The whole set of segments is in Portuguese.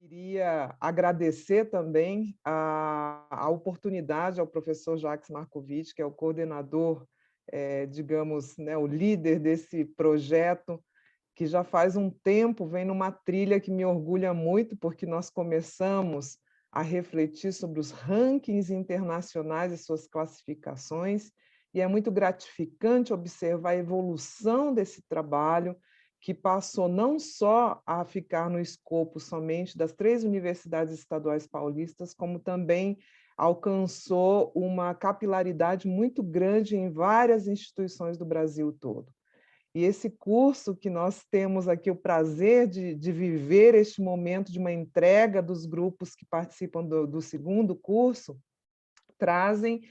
Queria agradecer também a oportunidade ao professor Jacques Marcovitch, que é o coordenador, digamos, né, o líder desse projeto, que já faz um tempo vem numa trilha que me orgulha muito, porque nós começamos a refletir sobre os rankings internacionais e suas classificações, e é muito gratificante observar a evolução desse trabalho, que passou não só a ficar no escopo somente das 3 universidades estaduais paulistas, como também alcançou uma capilaridade muito grande em várias instituições do Brasil todo. E esse curso que nós temos aqui o prazer de viver este momento de uma entrega dos grupos que participam do segundo curso, trazem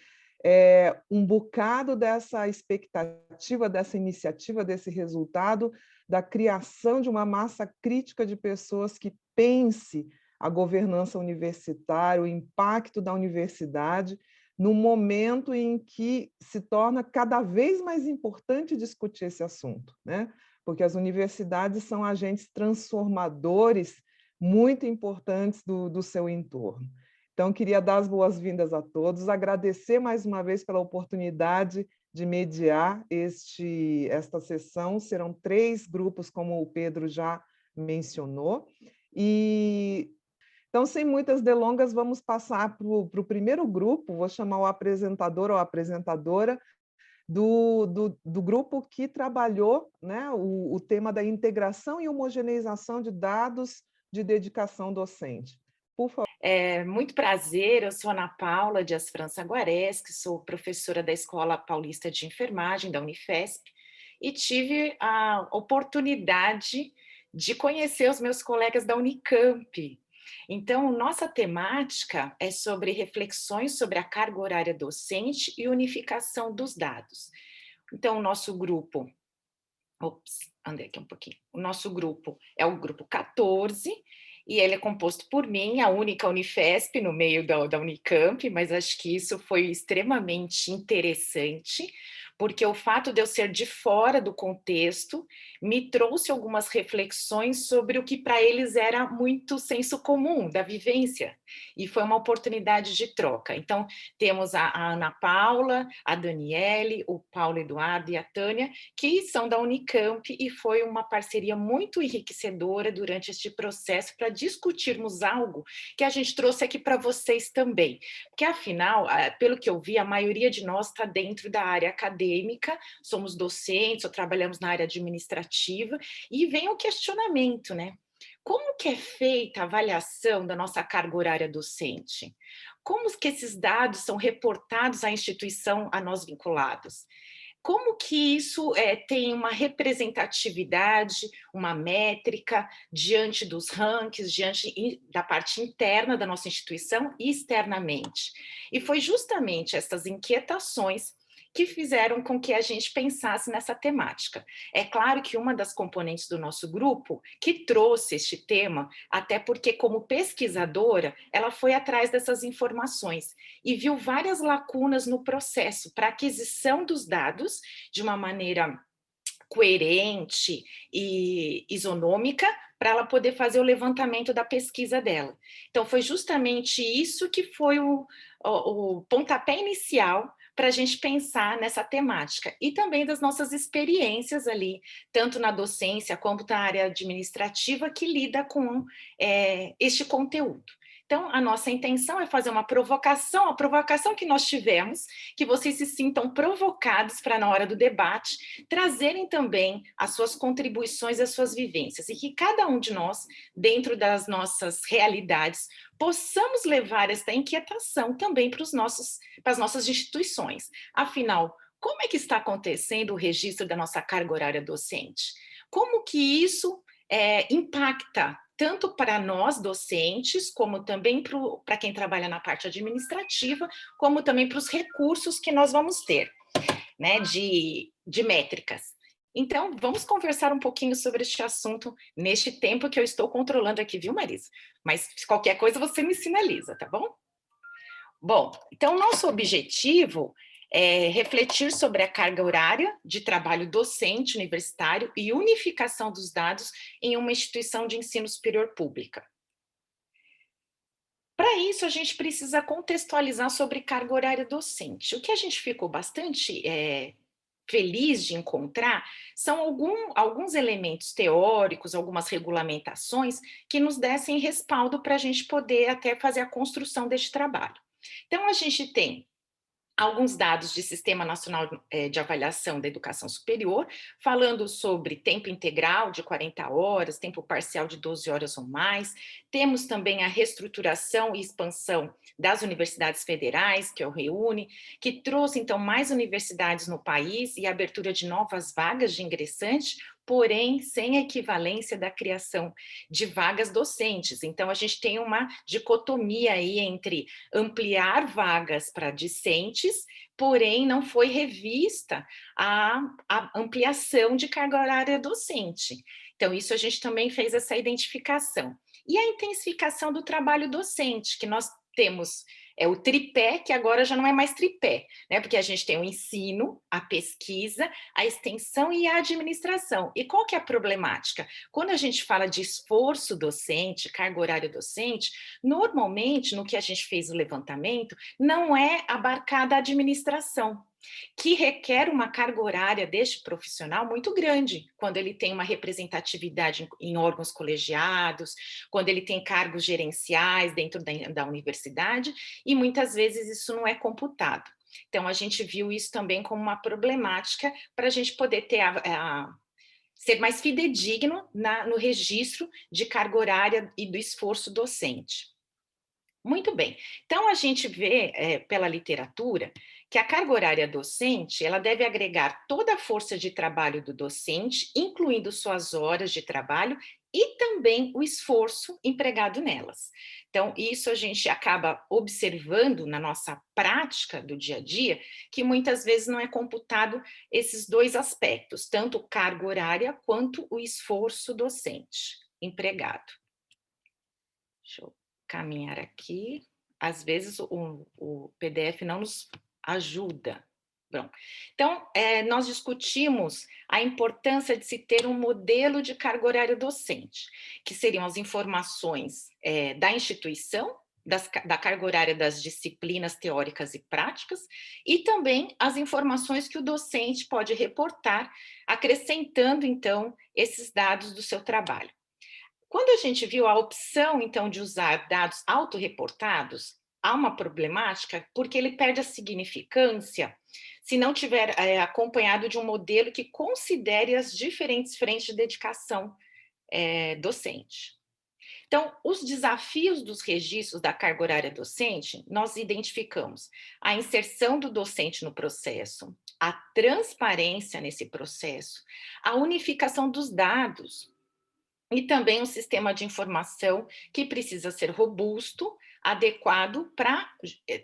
um bocado dessa expectativa, dessa iniciativa, desse resultado, da criação de uma massa crítica de pessoas que pense a governança universitária, o impacto da universidade, no momento em que se torna cada vez mais importante discutir esse assunto, né? Porque as universidades são agentes transformadores muito importantes do seu entorno. Então, queria dar as boas-vindas a todos, agradecer mais uma vez pela oportunidade de mediar esta sessão. Serão 3 grupos, como o Pedro já mencionou. E, então, sem muitas delongas, vamos passar para o primeiro grupo. Vou chamar o apresentador ou apresentadora do grupo que trabalhou, né, o tema da integração e homogeneização de dados de dedicação docente. Por favor. Muito prazer, eu sou Ana Paula Dias França Guareschi, que sou professora da Escola Paulista de Enfermagem, da Unifesp, e tive a oportunidade de conhecer os meus colegas da Unicamp. Então, nossa temática é sobre reflexões sobre a carga horária docente e unificação dos dados. Então, o nosso grupo... andei aqui um pouquinho. O nosso grupo é o grupo 14, e ele é composto por mim, a única Unifesp no meio da Unicamp, mas acho que isso foi extremamente interessante, porque o fato de eu ser de fora do contexto me trouxe algumas reflexões sobre o que para eles era muito senso comum, da vivência, e foi uma oportunidade de troca. Então, temos a Ana Paula, a Daniele, o Paulo Eduardo e a Tânia, que são da Unicamp, e foi uma parceria muito enriquecedora durante este processo para discutirmos algo que a gente trouxe aqui para vocês também. Porque, afinal, pelo que eu vi, a maioria de nós está dentro da área acadêmica, somos docentes ou trabalhamos na área administrativa, e vem o questionamento, né? Como que é feita a avaliação da nossa carga horária docente? Como que esses dados são reportados à instituição a nós vinculados? Como que isso tem uma representatividade, uma métrica diante dos rankings, diante da parte interna da nossa instituição e externamente? E foi justamente essas inquietações que fizeram com que a gente pensasse nessa temática. É claro que uma das componentes do nosso grupo que trouxe este tema, até porque como pesquisadora, ela foi atrás dessas informações e viu várias lacunas no processo para aquisição dos dados de uma maneira coerente e isonômica para ela poder fazer o levantamento da pesquisa dela. Então, foi justamente isso que foi o pontapé inicial para a gente pensar nessa temática e também das nossas experiências ali, tanto na docência como na área administrativa que lida com este conteúdo. Então, a nossa intenção é fazer uma provocação, a provocação que nós tivemos, que vocês se sintam provocados para, na hora do debate, trazerem também as suas contribuições, as suas vivências, e que cada um de nós, dentro das nossas realidades, possamos levar esta inquietação também para as nossas instituições. Afinal, como é que está acontecendo o registro da nossa carga horária docente? Como que isso impacta tanto para nós, docentes, como também para quem trabalha na parte administrativa, como também para os recursos que nós vamos ter, né, de métricas. Então, vamos conversar um pouquinho sobre este assunto neste tempo que eu estou controlando aqui, viu, Marisa? Mas qualquer coisa você me sinaliza, tá bom? Bom, então, nosso objetivo é refletir sobre a carga horária de trabalho docente universitário e unificação dos dados em uma instituição de ensino superior pública. Para isso, a gente precisa contextualizar sobre carga horária docente. O que a gente ficou bastante feliz de encontrar são alguns elementos teóricos, algumas regulamentações que nos dessem respaldo para a gente poder até fazer a construção deste trabalho. Então, a gente tem alguns dados de Sistema Nacional de Avaliação da Educação Superior, falando sobre tempo integral de 40 horas, tempo parcial de 12 horas ou mais. Temos também a reestruturação e expansão das universidades federais, que é o REUNE, que trouxe, então, mais universidades no país e a abertura de novas vagas de ingressantes, porém sem equivalência da criação de vagas docentes. Então, a gente tem uma dicotomia aí entre ampliar vagas para discentes, porém não foi revista a ampliação de carga horária docente. Então, isso a gente também fez essa identificação. E a intensificação do trabalho docente, que nós temos o tripé, que agora já não é mais tripé, né? Porque a gente tem o ensino, a pesquisa, a extensão e a administração. E qual que é a problemática? Quando a gente fala de esforço docente, carga horária docente, normalmente, no que a gente fez o levantamento, não é abarcada a administração, que requer uma carga horária deste profissional muito grande, quando ele tem uma representatividade em órgãos colegiados, quando ele tem cargos gerenciais dentro da universidade, e muitas vezes isso não é computado. Então, a gente viu isso também como uma problemática para a gente poder ter ser mais fidedigno no registro de carga horária e do esforço docente. Muito bem. Então, a gente vê pela literatura que a carga horária docente ela deve agregar toda a força de trabalho do docente, incluindo suas horas de trabalho e também o esforço empregado nelas. Então, isso a gente acaba observando na nossa prática do dia a dia, que muitas vezes não é computado esses dois aspectos, tanto carga horária quanto o esforço docente empregado. Deixa eu caminhar aqui. Às vezes o PDF não nos ajuda. Bom, então, nós discutimos a importância de se ter um modelo de carga horária docente, que seriam as informações da instituição, da carga horária das disciplinas teóricas e práticas, e também as informações que o docente pode reportar, acrescentando, então, esses dados do seu trabalho. Quando a gente viu a opção, então, de usar dados autorreportados, há uma problemática, porque ele perde a significância se não tiver acompanhado de um modelo que considere as diferentes frentes de dedicação docente. Então, os desafios dos registros da carga horária docente, nós identificamos a inserção do docente no processo, a transparência nesse processo, a unificação dos dados, e também um sistema de informação que precisa ser robusto, adequado para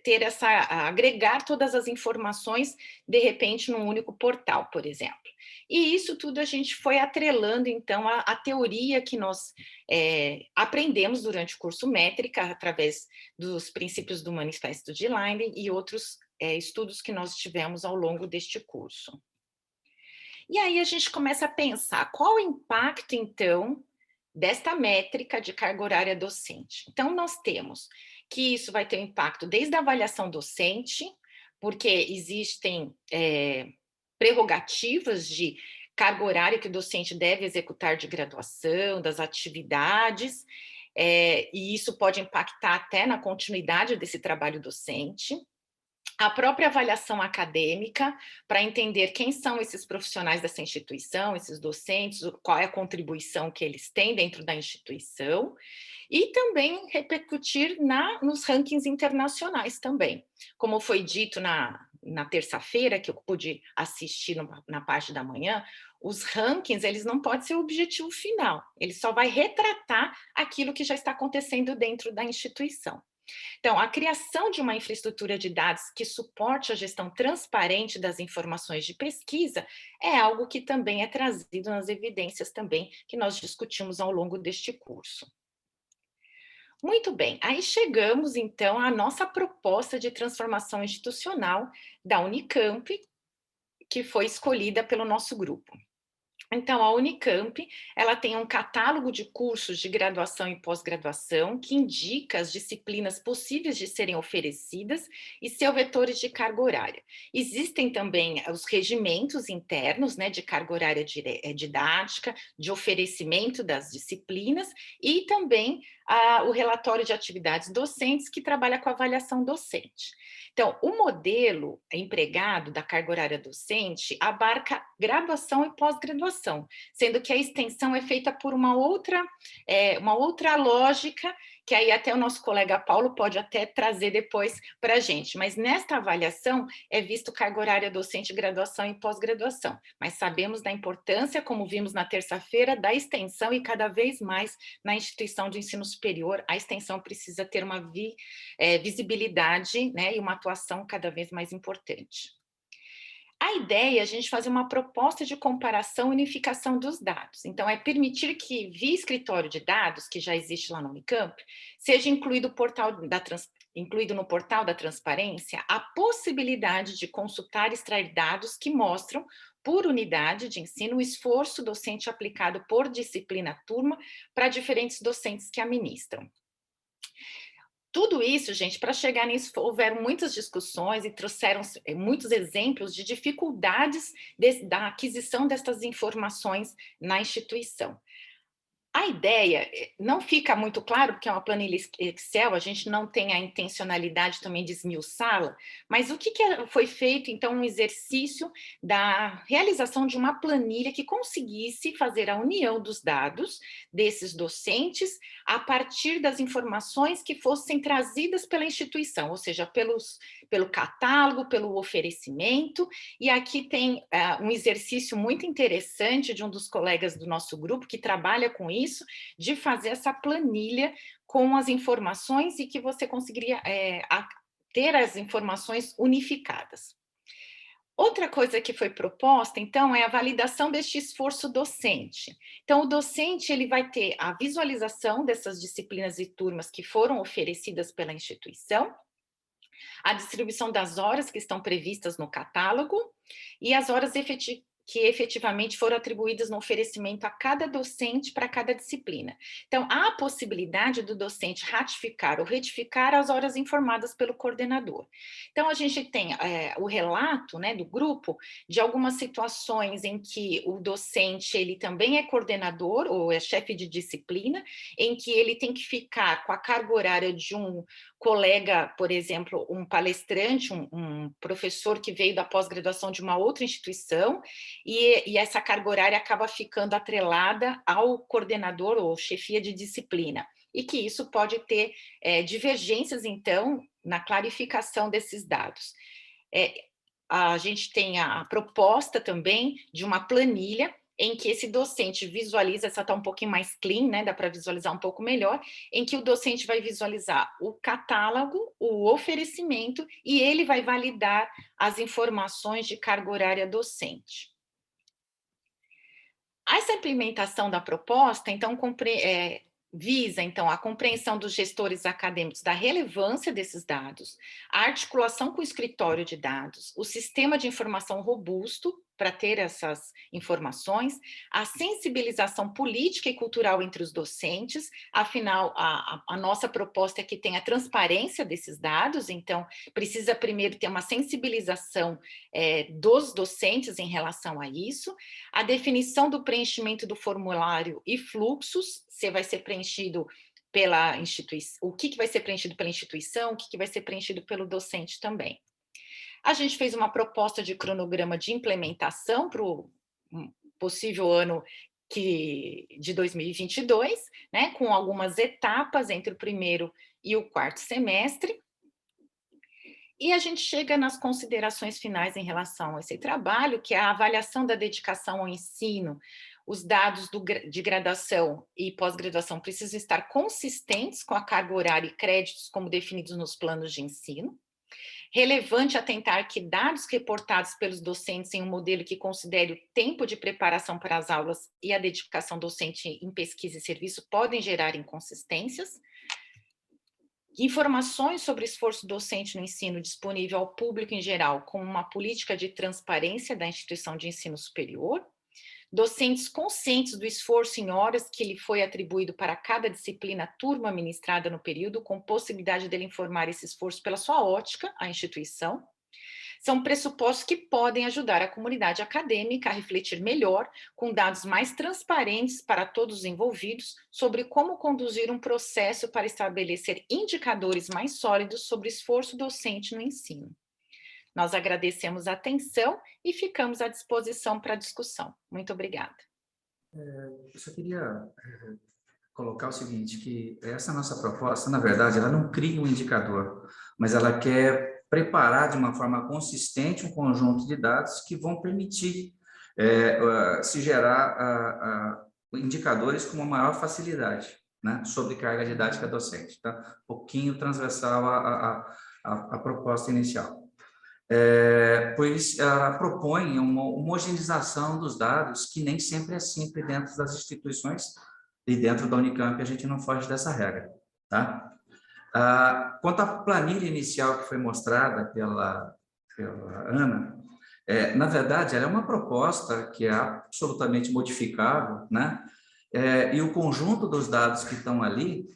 ter agregar todas as informações de repente num único portal, por exemplo. E isso tudo a gente foi atrelando então a teoria que nós aprendemos durante o curso Métrica através dos princípios do Manifesto de Leiden e outros estudos que nós tivemos ao longo deste curso. E aí a gente começa a pensar qual o impacto então desta métrica de carga horária docente. Então, nós temos que isso vai ter um impacto desde a avaliação docente, porque existem prerrogativas de carga horária que o docente deve executar de graduação, das atividades, e isso pode impactar até na continuidade desse trabalho docente. A própria avaliação acadêmica, para entender quem são esses profissionais dessa instituição, esses docentes, qual é a contribuição que eles têm dentro da instituição, e também repercutir nos rankings internacionais também. Como foi dito na terça-feira, que eu pude assistir na parte da manhã, os rankings, eles não podem ser o objetivo final, ele só vai retratar aquilo que já está acontecendo dentro da instituição. Então, a criação de uma infraestrutura de dados que suporte a gestão transparente das informações de pesquisa é algo que também é trazido nas evidências também que nós discutimos ao longo deste curso. Muito bem, aí chegamos então à nossa proposta de transformação institucional da Unicamp, que foi escolhida pelo nosso grupo. Então, a Unicamp, ela tem um catálogo de cursos de graduação e pós-graduação que indica as disciplinas possíveis de serem oferecidas e seus vetores de carga horária. Existem também os regimentos internos, né, de carga horária didática, de oferecimento das disciplinas e também o relatório de atividades docentes que trabalha com avaliação docente. Então, o modelo empregado da carga horária docente abarca graduação e pós-graduação, sendo que a extensão é feita por uma outra lógica, que aí até o nosso colega Paulo pode até trazer depois para a gente. Mas nesta avaliação é visto carga horária docente, graduação e pós-graduação. Mas sabemos da importância, como vimos na terça-feira, da extensão e cada vez mais na instituição de ensino superior, a extensão precisa ter uma visibilidade, né, e uma atuação cada vez mais importante. A ideia é a gente fazer uma proposta de comparação e unificação dos dados. Então, é permitir que, via escritório de dados, que já existe lá no Unicamp, seja incluído no portal da transparência a possibilidade de consultar e extrair dados que mostram, por unidade de ensino, o esforço docente aplicado por disciplina turma para diferentes docentes que a ministram. Tudo isso, gente, para chegar nisso, houveram muitas discussões e trouxeram muitos exemplos de dificuldades da aquisição destas informações na instituição. A ideia não fica muito claro, porque é uma planilha Excel, a gente não tem a intencionalidade também de esmiuçá-la, mas o que foi feito, então, um exercício da realização de uma planilha que conseguisse fazer a união dos dados desses docentes a partir das informações que fossem trazidas pela instituição, ou seja, pelo catálogo, pelo oferecimento, e aqui tem um exercício muito interessante de um dos colegas do nosso grupo que trabalha com isso, de fazer essa planilha com as informações e que você conseguiria ter as informações unificadas. Outra coisa que foi proposta, então, é a validação deste esforço docente. Então, o docente ele vai ter a visualização dessas disciplinas e turmas que foram oferecidas pela instituição, a distribuição das horas que estão previstas no catálogo e as horas que efetivamente foram atribuídas no oferecimento a cada docente para cada disciplina. Então, há a possibilidade do docente ratificar ou retificar as horas informadas pelo coordenador. Então, a gente tem o relato, né, do grupo de algumas situações em que o docente ele também é coordenador ou é chefe de disciplina, em que ele tem que ficar com a carga horária de um colega, por exemplo, um palestrante, um professor que veio da pós-graduação de uma outra instituição, e essa carga horária acaba ficando atrelada ao coordenador ou chefia de disciplina, e que isso pode ter divergências, então, na clarificação desses dados. A gente tem a proposta também de uma planilha em que esse docente visualiza, essa está um pouquinho mais clean, né, dá para visualizar um pouco melhor, em que o docente vai visualizar o catálogo, o oferecimento, e ele vai validar as informações de carga horária docente. Essa implementação da proposta, então, visa, então, a compreensão dos gestores acadêmicos da relevância desses dados, a articulação com o escritório de dados, o sistema de informação robusto para ter essas informações, a sensibilização política e cultural entre os docentes, afinal, a nossa proposta é que tenha transparência desses dados, então, precisa primeiro ter uma sensibilização dos docentes em relação a isso, a definição do preenchimento do formulário e fluxos, se vai ser preenchido pela instituição, o que vai ser preenchido pela instituição, o que vai ser preenchido pelo docente também. A gente fez uma proposta de cronograma de implementação para o possível ano de 2022, né, com algumas etapas entre o primeiro e o quarto semestre. E a gente chega nas considerações finais em relação a esse trabalho, que é a avaliação da dedicação ao ensino. Os dados de graduação e pós-graduação precisam estar consistentes com a carga horária e créditos como definidos nos planos de ensino. Relevante atentar que dados reportados pelos docentes em um modelo que considere o tempo de preparação para as aulas e a dedicação docente em pesquisa e serviço podem gerar inconsistências. Informações sobre esforço docente no ensino disponível ao público em geral, com uma política de transparência da instituição de ensino superior. docentes conscientes do esforço em horas que lhe foi atribuído para cada disciplina turma ministrada no período, com possibilidade dele informar esse esforço pela sua ótica, a instituição, são pressupostos que podem ajudar a comunidade acadêmica a refletir melhor, com dados mais transparentes para todos os envolvidos, sobre como conduzir um processo para estabelecer indicadores mais sólidos sobre o esforço docente no ensino. Nós agradecemos a atenção e ficamos à disposição para a discussão. Muito obrigada. Eu só queria colocar o seguinte, que essa nossa proposta, na verdade, ela não cria um indicador, mas ela quer preparar de uma forma consistente um conjunto de dados que vão permitir se gerar indicadores com uma maior facilidade, né, sobre carga didática docente, tá? Um pouquinho transversal à proposta inicial. Pois ela propõe uma homogeneização dos dados, que nem sempre é simples dentro das instituições, e dentro da Unicamp a gente não foge dessa regra, tá? Quanto à planilha inicial que foi mostrada pela Ana, na verdade, ela é uma proposta que é absolutamente modificável, né? E o conjunto dos dados que estão ali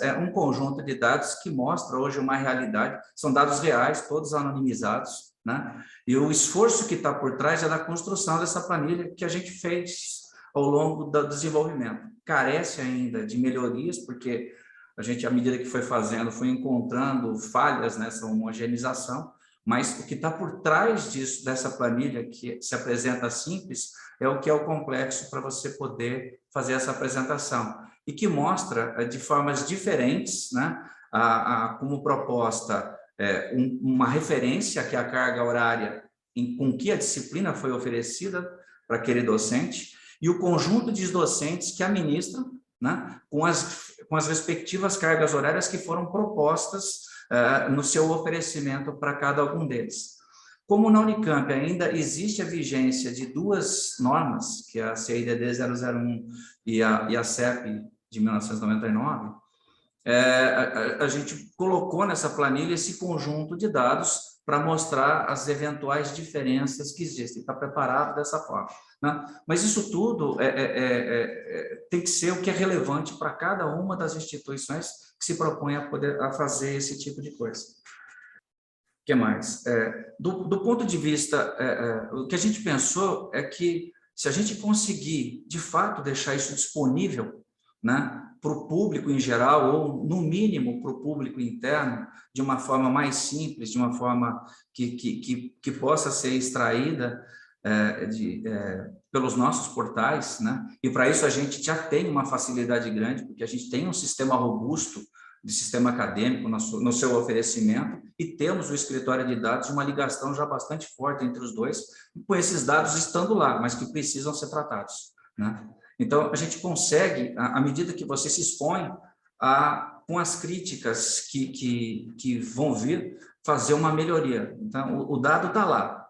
é um conjunto de dados que mostra hoje uma realidade, são dados reais, todos anonimizados, né? E o esforço que está por trás é da construção dessa planilha que a gente fez ao longo do desenvolvimento. Carece ainda de melhorias, porque a gente, à medida que foi fazendo, foi encontrando falhas nessa homogeneização, mas o que está por trás disso, dessa planilha, que se apresenta simples, é o que é o complexo para você poder fazer essa apresentação, e que mostra de formas diferentes, né, como proposta, uma referência, que é a carga horária com que a disciplina foi oferecida para aquele docente, e o conjunto de docentes que administram, né, com as respectivas cargas horárias que foram propostas no seu oferecimento para cada um deles. Como na Unicamp ainda existe a vigência de duas normas, que é a CIDD 001 e a CEP de 1999, a gente colocou nessa planilha esse conjunto de dados para mostrar as eventuais diferenças que existem, está preparado dessa forma, né? Mas isso tudo tem que ser o que é relevante para cada uma das instituições que se propõem a fazer esse tipo de coisa. O que mais? Do ponto de vista, o que a gente pensou é que, se a gente conseguir, de fato, deixar isso disponível, né, para o público em geral, ou, no mínimo, para o público interno, de uma forma mais simples, de uma forma que possa ser extraída pelos nossos portais, né? E para isso a gente já tem uma facilidade grande, porque a gente tem um sistema robusto de sistema acadêmico no seu oferecimento, e temos o escritório de dados, uma ligação já bastante forte entre os dois, com esses dados estando lá, mas que precisam ser tratados, né? Então, a gente consegue, à medida que você se expõe, com as críticas que vão vir, fazer uma melhoria. Então, o dado está lá.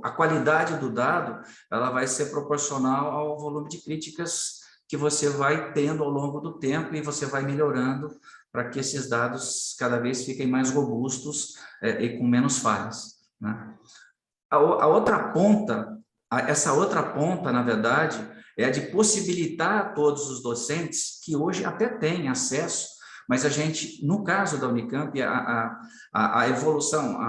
A qualidade do dado, ela vai ser proporcional ao volume de críticas que você vai tendo ao longo do tempo, e você vai melhorando para que esses dados cada vez fiquem mais robustos e com menos falhas, né? Essa outra ponta, na verdade, é a de possibilitar a todos os docentes, que hoje até têm acesso, mas a gente, no caso da Unicamp, a evolução,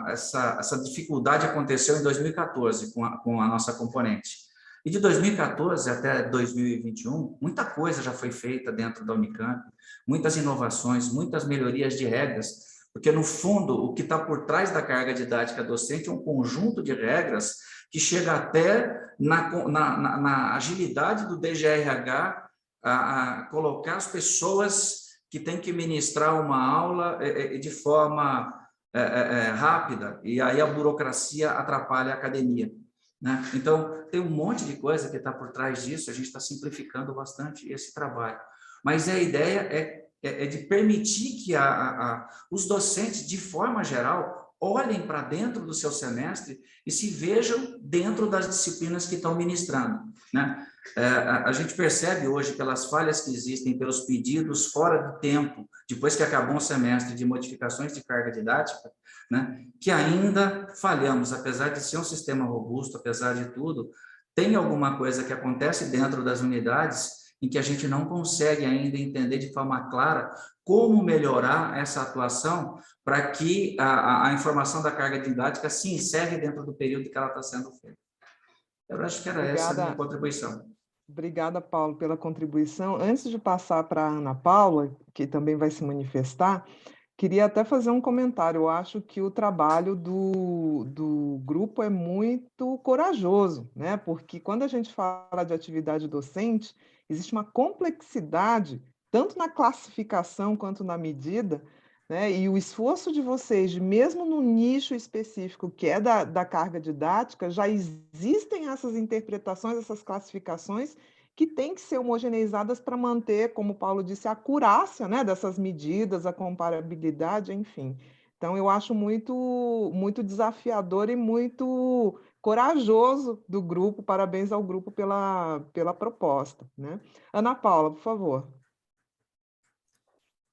essa dificuldade aconteceu em 2014 com a nossa componente. E de 2014 até 2021, muita coisa já foi feita dentro da Unicamp, muitas inovações, muitas melhorias de regras, porque, no fundo, o que está por trás da carga didática docente é um conjunto de regras que chega até na agilidade do DGRH a colocar as pessoas que têm que ministrar uma aula de forma rápida, e aí a burocracia atrapalha a academia, né? Então, tem um monte de coisa que está por trás disso, a gente está simplificando bastante esse trabalho. Mas a ideia é de permitir que os docentes, de forma geral, olhem para dentro do seu semestre e se vejam dentro das disciplinas que estão ministrando, né? A gente percebe hoje, pelas falhas que existem, pelos pedidos fora de tempo, depois que acabou o semestre, de modificações de carga didática, né, que ainda falhamos, apesar de ser um sistema robusto, apesar de tudo, tem alguma coisa que acontece dentro das unidades em que a gente não consegue ainda entender de forma clara como melhorar essa atuação para que a informação da carga didática se encerre dentro do período que ela está sendo feita. Eu acho que era essa a minha contribuição. Obrigada, Paulo, pela contribuição. Antes de passar para a Ana Paula, que também vai se manifestar, queria até fazer um comentário. Eu acho que o trabalho do grupo é muito corajoso, né? Porque quando a gente fala de atividade docente, existe uma complexidade, tanto na classificação quanto na medida, né? E o esforço de vocês, mesmo no nicho específico que é da carga didática, já existem essas interpretações, essas classificações que têm que ser homogeneizadas para manter, como o Paulo disse, a acurácia, né, dessas medidas, a comparabilidade, enfim. Então, eu acho muito desafiador e muito corajoso do grupo. Parabéns ao grupo pela proposta, né? Ana Paula, por favor.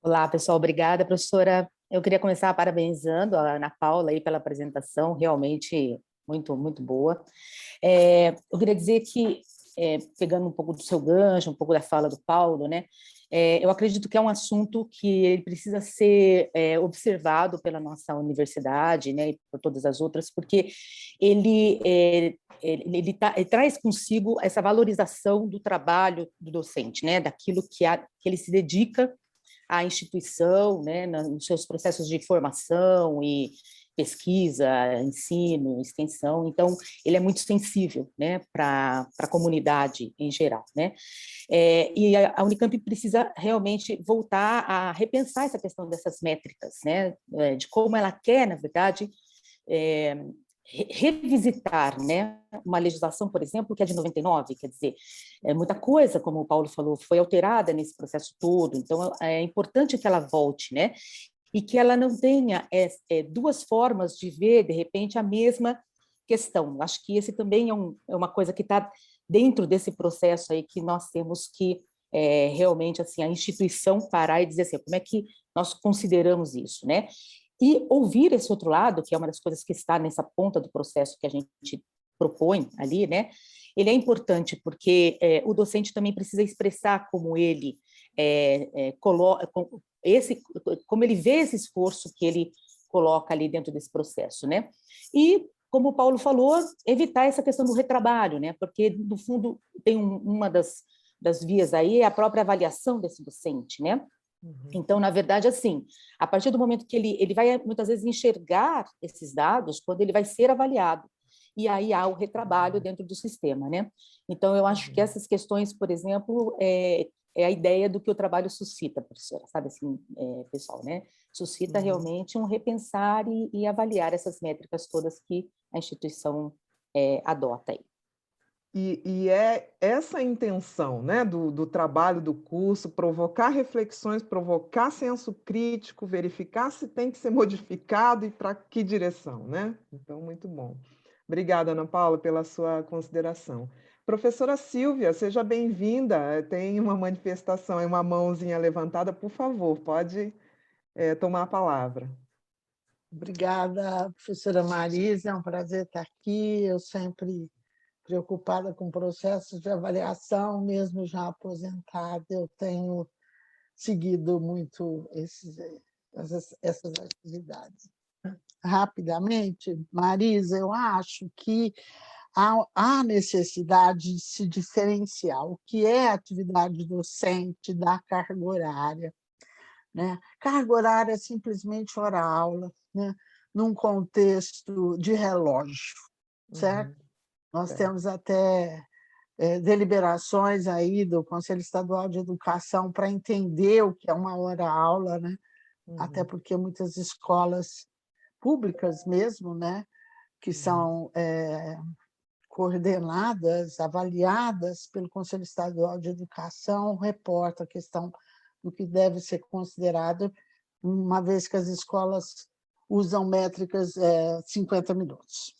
Olá, pessoal, obrigada, professora. Eu queria começar parabenizando a Ana Paula aí pela apresentação, realmente muito boa. Eu queria dizer que, pegando um pouco do seu gancho, um pouco da fala do Paulo, né, eu acredito que é um assunto que ele precisa ser observado pela nossa universidade, né, e por todas as outras, porque ele traz consigo essa valorização do trabalho do docente, né, daquilo que ele se dedica à instituição, né, nos seus processos de formação e pesquisa, ensino, extensão. Então, ele é muito sensível, né, para a comunidade em geral, né? E a Unicamp precisa realmente voltar a repensar essa questão dessas métricas, né, de como ela quer, na verdade, revisitar, né, uma legislação, por exemplo, que é de 99, quer dizer, muita coisa, como o Paulo falou, foi alterada nesse processo todo, então é importante que ela volte, né, e que ela não tenha duas formas de ver, de repente, a mesma questão. Acho que esse também é uma coisa que está dentro desse processo aí que nós temos que realmente, assim, a instituição parar e dizer assim, como é que nós consideramos isso, né? E ouvir esse outro lado, que é uma das coisas que está nessa ponta do processo que a gente propõe ali, né? Ele é importante porque o docente também precisa expressar como ele coloca, como ele vê esse esforço que ele coloca ali dentro desse processo, né? E, como o Paulo falou, evitar essa questão do retrabalho, né? Porque, no fundo, tem uma das vias aí, é a própria avaliação desse docente, né? Então, na verdade, assim, a partir do momento que ele vai, muitas vezes, enxergar esses dados, quando ele vai ser avaliado, e aí há o retrabalho dentro do sistema, né? Então, eu acho que essas questões, por exemplo, é a ideia do que o trabalho suscita, professora, sabe assim, pessoal, né? Suscita realmente um repensar e avaliar essas métricas todas que a instituição adota aí. E é essa a intenção, né, do trabalho do curso, provocar reflexões, provocar senso crítico, verificar se tem que ser modificado e para que direção, né? Então, muito bom. Obrigada, Ana Paula, pela sua consideração. Professora Silvia, seja bem-vinda. Tem uma manifestação, uma mãozinha levantada, por favor, pode tomar a palavra. Obrigada, professora Marisa, é um prazer estar aqui. Eu sempre preocupada com processos de avaliação, mesmo já aposentada, eu tenho seguido muito essas atividades. Rapidamente, Marisa, eu acho que há necessidade de se diferenciar o que é atividade docente da carga horária, né? Carga horária é simplesmente hora-aula, né? Num contexto de relógio, certo? Nós temos até deliberações aí do Conselho Estadual de Educação para entender o que é uma hora-aula, né? Até porque muitas escolas públicas mesmo, né, que são coordenadas, avaliadas pelo Conselho Estadual de Educação, reporta a questão do que deve ser considerado, uma vez que as escolas usam métricas 50 minutos.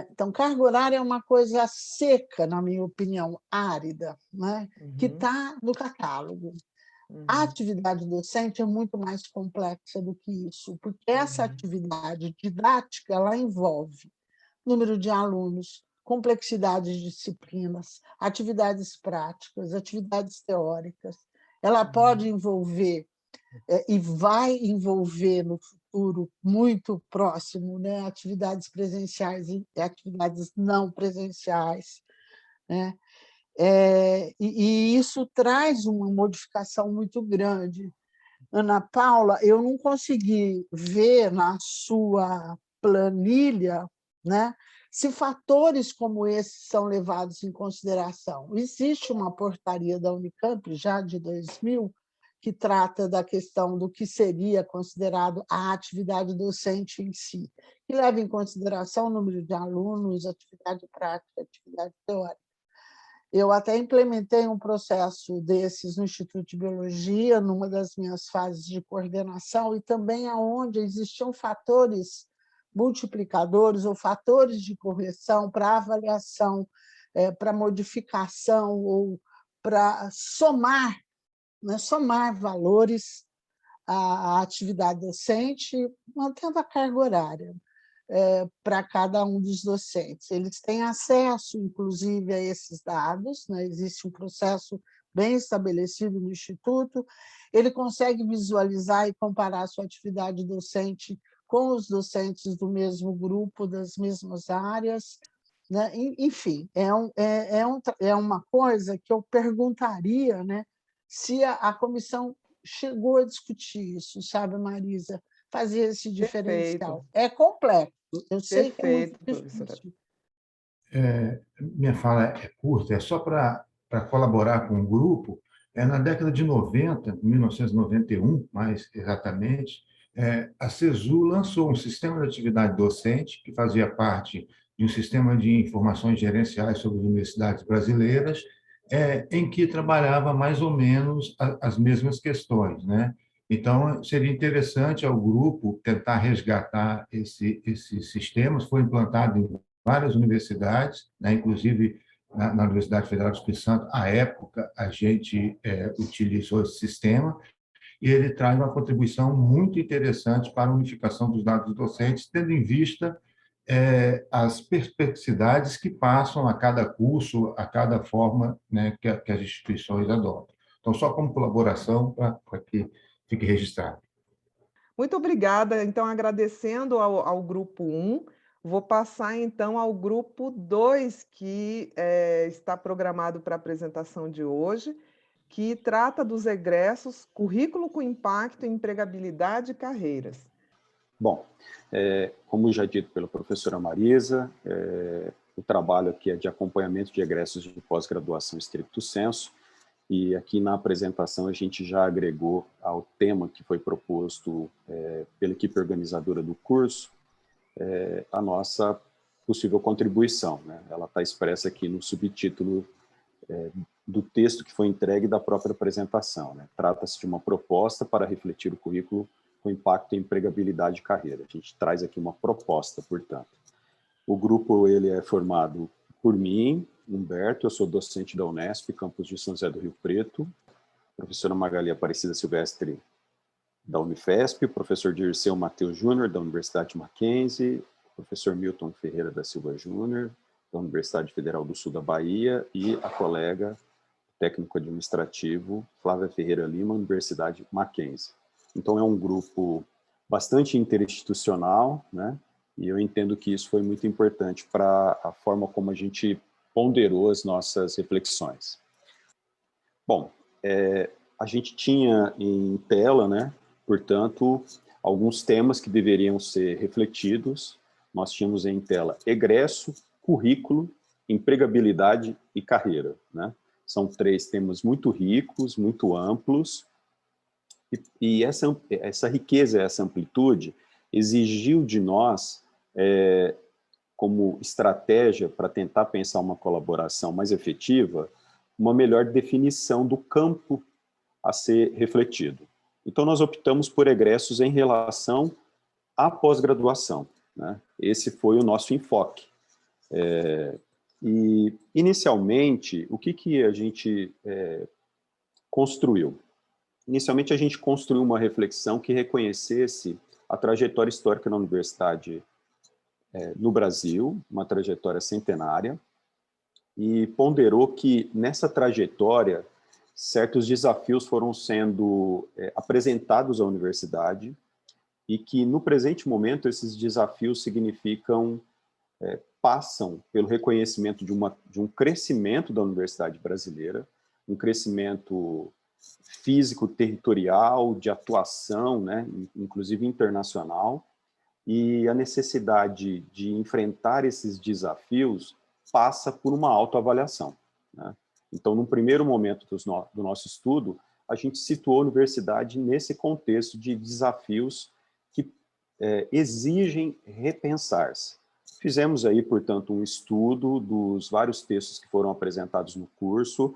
Então, carga horária é uma coisa seca, na minha opinião, árida, né? Que está no catálogo. A atividade docente é muito mais complexa do que isso, porque essa atividade didática ela envolve número de alunos, complexidade de disciplinas, atividades práticas, atividades teóricas. Ela pode envolver e vai envolver no futuro muito próximo, né, atividades presenciais e atividades não presenciais, né? E isso traz uma modificação muito grande. Ana Paula, eu não consegui ver na sua planilha, né, se fatores como esses são levados em consideração. Existe uma portaria da Unicamp, já de 2000, que trata da questão do que seria considerado a atividade docente em si, que leva em consideração o número de alunos, atividade prática, atividade teórica. Eu até implementei um processo desses no Instituto de Biologia, numa das minhas fases de coordenação, e também aonde existiam fatores multiplicadores ou fatores de correção para avaliação, para modificação ou para somar, né, somar valores à atividade docente, mantendo a carga horária para cada um dos docentes. Eles têm acesso, inclusive, a esses dados, né? Existe um processo bem estabelecido no Instituto, ele consegue visualizar e comparar a sua atividade docente com os docentes do mesmo grupo, das mesmas áreas, né? Enfim, é uma coisa que eu perguntaria, né, se a comissão chegou a discutir isso, sabe, Marisa? Fazer esse diferencial. Perfeito. É complexo, eu sei que é muito Perfeito, professora. difícil. Minha fala é curta, é só para colaborar com o grupo. Na década de 90, 1991, mais exatamente, a CESU lançou um sistema de atividade docente que fazia parte de um sistema de informações gerenciais sobre as universidades brasileiras, em que trabalhava mais ou menos as mesmas questões, né? Então, seria interessante ao grupo tentar resgatar esses sistemas. Foi implantado em várias universidades, né? Inclusive na Universidade Federal do Espírito Santo, à época, a gente utilizou esse sistema, e ele traz uma contribuição muito interessante para a unificação dos dados docentes, tendo em vista as perplexidades que passam a cada curso, a cada forma, né, que as instituições adotam. Então, só como colaboração, para que fique registrado. Muito obrigada. Então, agradecendo ao grupo 1, vou passar então ao grupo 2, que está programado para a apresentação de hoje, que trata dos egressos, currículo com impacto em empregabilidade e carreiras. Bom, como já dito pela professora Marisa, o trabalho aqui é de acompanhamento de egressos de pós-graduação stricto sensu, e aqui na apresentação a gente já agregou ao tema que foi proposto pela equipe organizadora do curso, a nossa possível contribuição, né? Ela está expressa aqui no subtítulo do texto que foi entregue da própria apresentação, né? Trata-se de uma proposta para refletir o currículo com impacto em empregabilidade e carreira. A gente traz aqui uma proposta, portanto. O grupo ele é formado por mim, Humberto, eu sou docente da Unesp, campus de São José do Rio Preto, professora Magali Aparecida Silvestre, da Unifesp, o professor Dirceu Mateus Júnior, da Universidade Mackenzie, professor Milton Ferreira da Silva Júnior, da Universidade Federal do Sul da Bahia, e a colega técnico administrativo Flávia Ferreira Lima, Universidade Mackenzie. Então, é um grupo bastante interinstitucional, né? E eu entendo que isso foi muito importante para a forma como a gente ponderou as nossas reflexões. Bom, a gente tinha em tela, né, portanto, alguns temas que deveriam ser refletidos. Nós tínhamos em tela egresso, currículo, empregabilidade e carreira, né? São 3 temas muito ricos, muito amplos, e essa riqueza, essa amplitude, exigiu de nós, como estratégia para tentar pensar uma colaboração mais efetiva, uma melhor definição do campo a ser refletido. Então, nós optamos por egressos em relação à pós-graduação, né? Esse foi o nosso enfoque. E, inicialmente, o que a gente construiu? Inicialmente, a gente construiu uma reflexão que reconhecesse a trajetória histórica na Universidade no Brasil, uma trajetória centenária, e ponderou que nessa trajetória certos desafios foram sendo apresentados à universidade e que no presente momento esses desafios significam, passam pelo reconhecimento de um crescimento da universidade brasileira, um crescimento físico, territorial, de atuação, né, inclusive internacional, e a necessidade de enfrentar esses desafios passa por uma autoavaliação, né? Então, no primeiro momento do nosso estudo, a gente situou a universidade nesse contexto de desafios que exigem repensar-se. Fizemos aí, portanto, um estudo dos vários textos que foram apresentados no curso,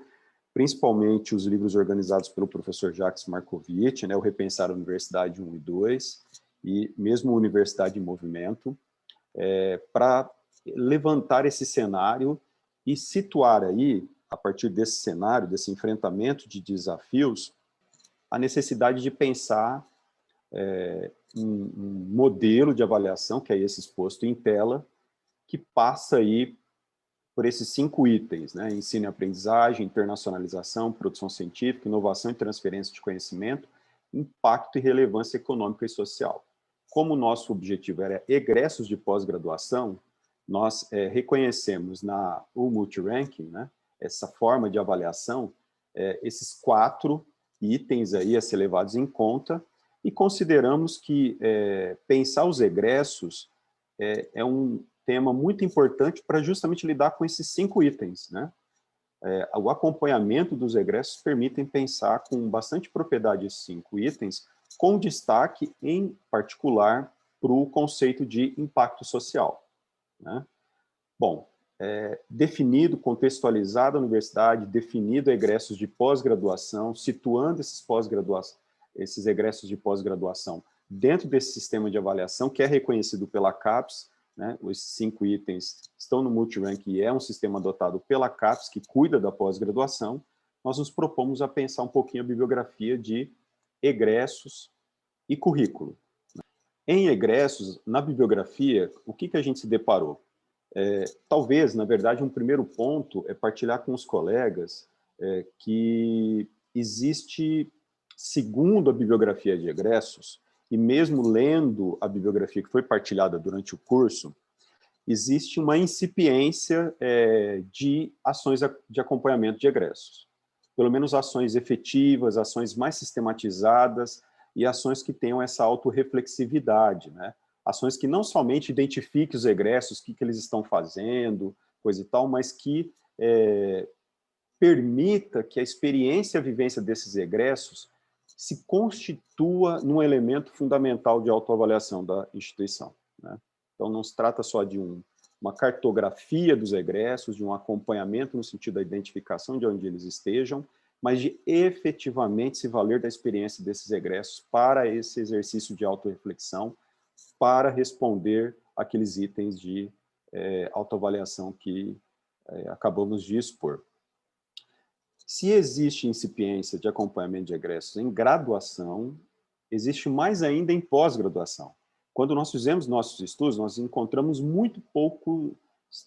principalmente os livros organizados pelo professor Jacques Markovitch, né, o Repensar a Universidade 1 e 2, e mesmo Universidade em Movimento, para levantar esse cenário e situar aí, a partir desse cenário, desse enfrentamento de desafios, a necessidade de pensar um modelo de avaliação, que é esse exposto em tela, que passa aí por esses 5 itens, né? Ensino e aprendizagem, internacionalização, produção científica, inovação e transferência de conhecimento, impacto e relevância econômica e social. Como o nosso objetivo era egressos de pós-graduação, nós reconhecemos na Multi-Ranking, né, essa forma de avaliação, esses 4 itens aí a ser levados em conta, e consideramos que pensar os egressos é um tema muito importante para justamente lidar com esses 5 itens, né? O acompanhamento dos egressos permitem pensar com bastante propriedade esses 5 itens, com destaque, em particular, para o conceito de impacto social, né? Bom, definido, contextualizado a universidade, definido egressos de pós-graduação, situando esses egressos de pós-graduação dentro desse sistema de avaliação, que é reconhecido pela CAPES, né? Os 5 itens estão no Multi-Rank e é um sistema adotado pela CAPES, que cuida da pós-graduação. Nós nos propomos a pensar um pouquinho a bibliografia de egressos e currículo. Em egressos, na bibliografia, o que a gente se deparou? Talvez, na verdade, um primeiro ponto é partilhar com os colegas que existe, segundo a bibliografia de egressos, e mesmo lendo a bibliografia que foi partilhada durante o curso, existe uma incipiência de ações de acompanhamento de egressos. Pelo menos ações efetivas, ações mais sistematizadas e ações que tenham essa autorreflexividade, né? Ações que não somente identifiquem os egressos, o que eles estão fazendo, coisa e tal, mas que permita que a experiência e a vivência desses egressos se constitua num elemento fundamental de autoavaliação da instituição, né? Então, não se trata só de uma cartografia dos egressos, de um acompanhamento no sentido da identificação de onde eles estejam, mas de efetivamente se valer da experiência desses egressos para esse exercício de autorreflexão, para responder aqueles itens de autoavaliação que acabamos de expor. Se existe incipiência de acompanhamento de egressos em graduação, existe mais ainda em pós-graduação. Quando nós fizemos nossos estudos, nós encontramos muito poucos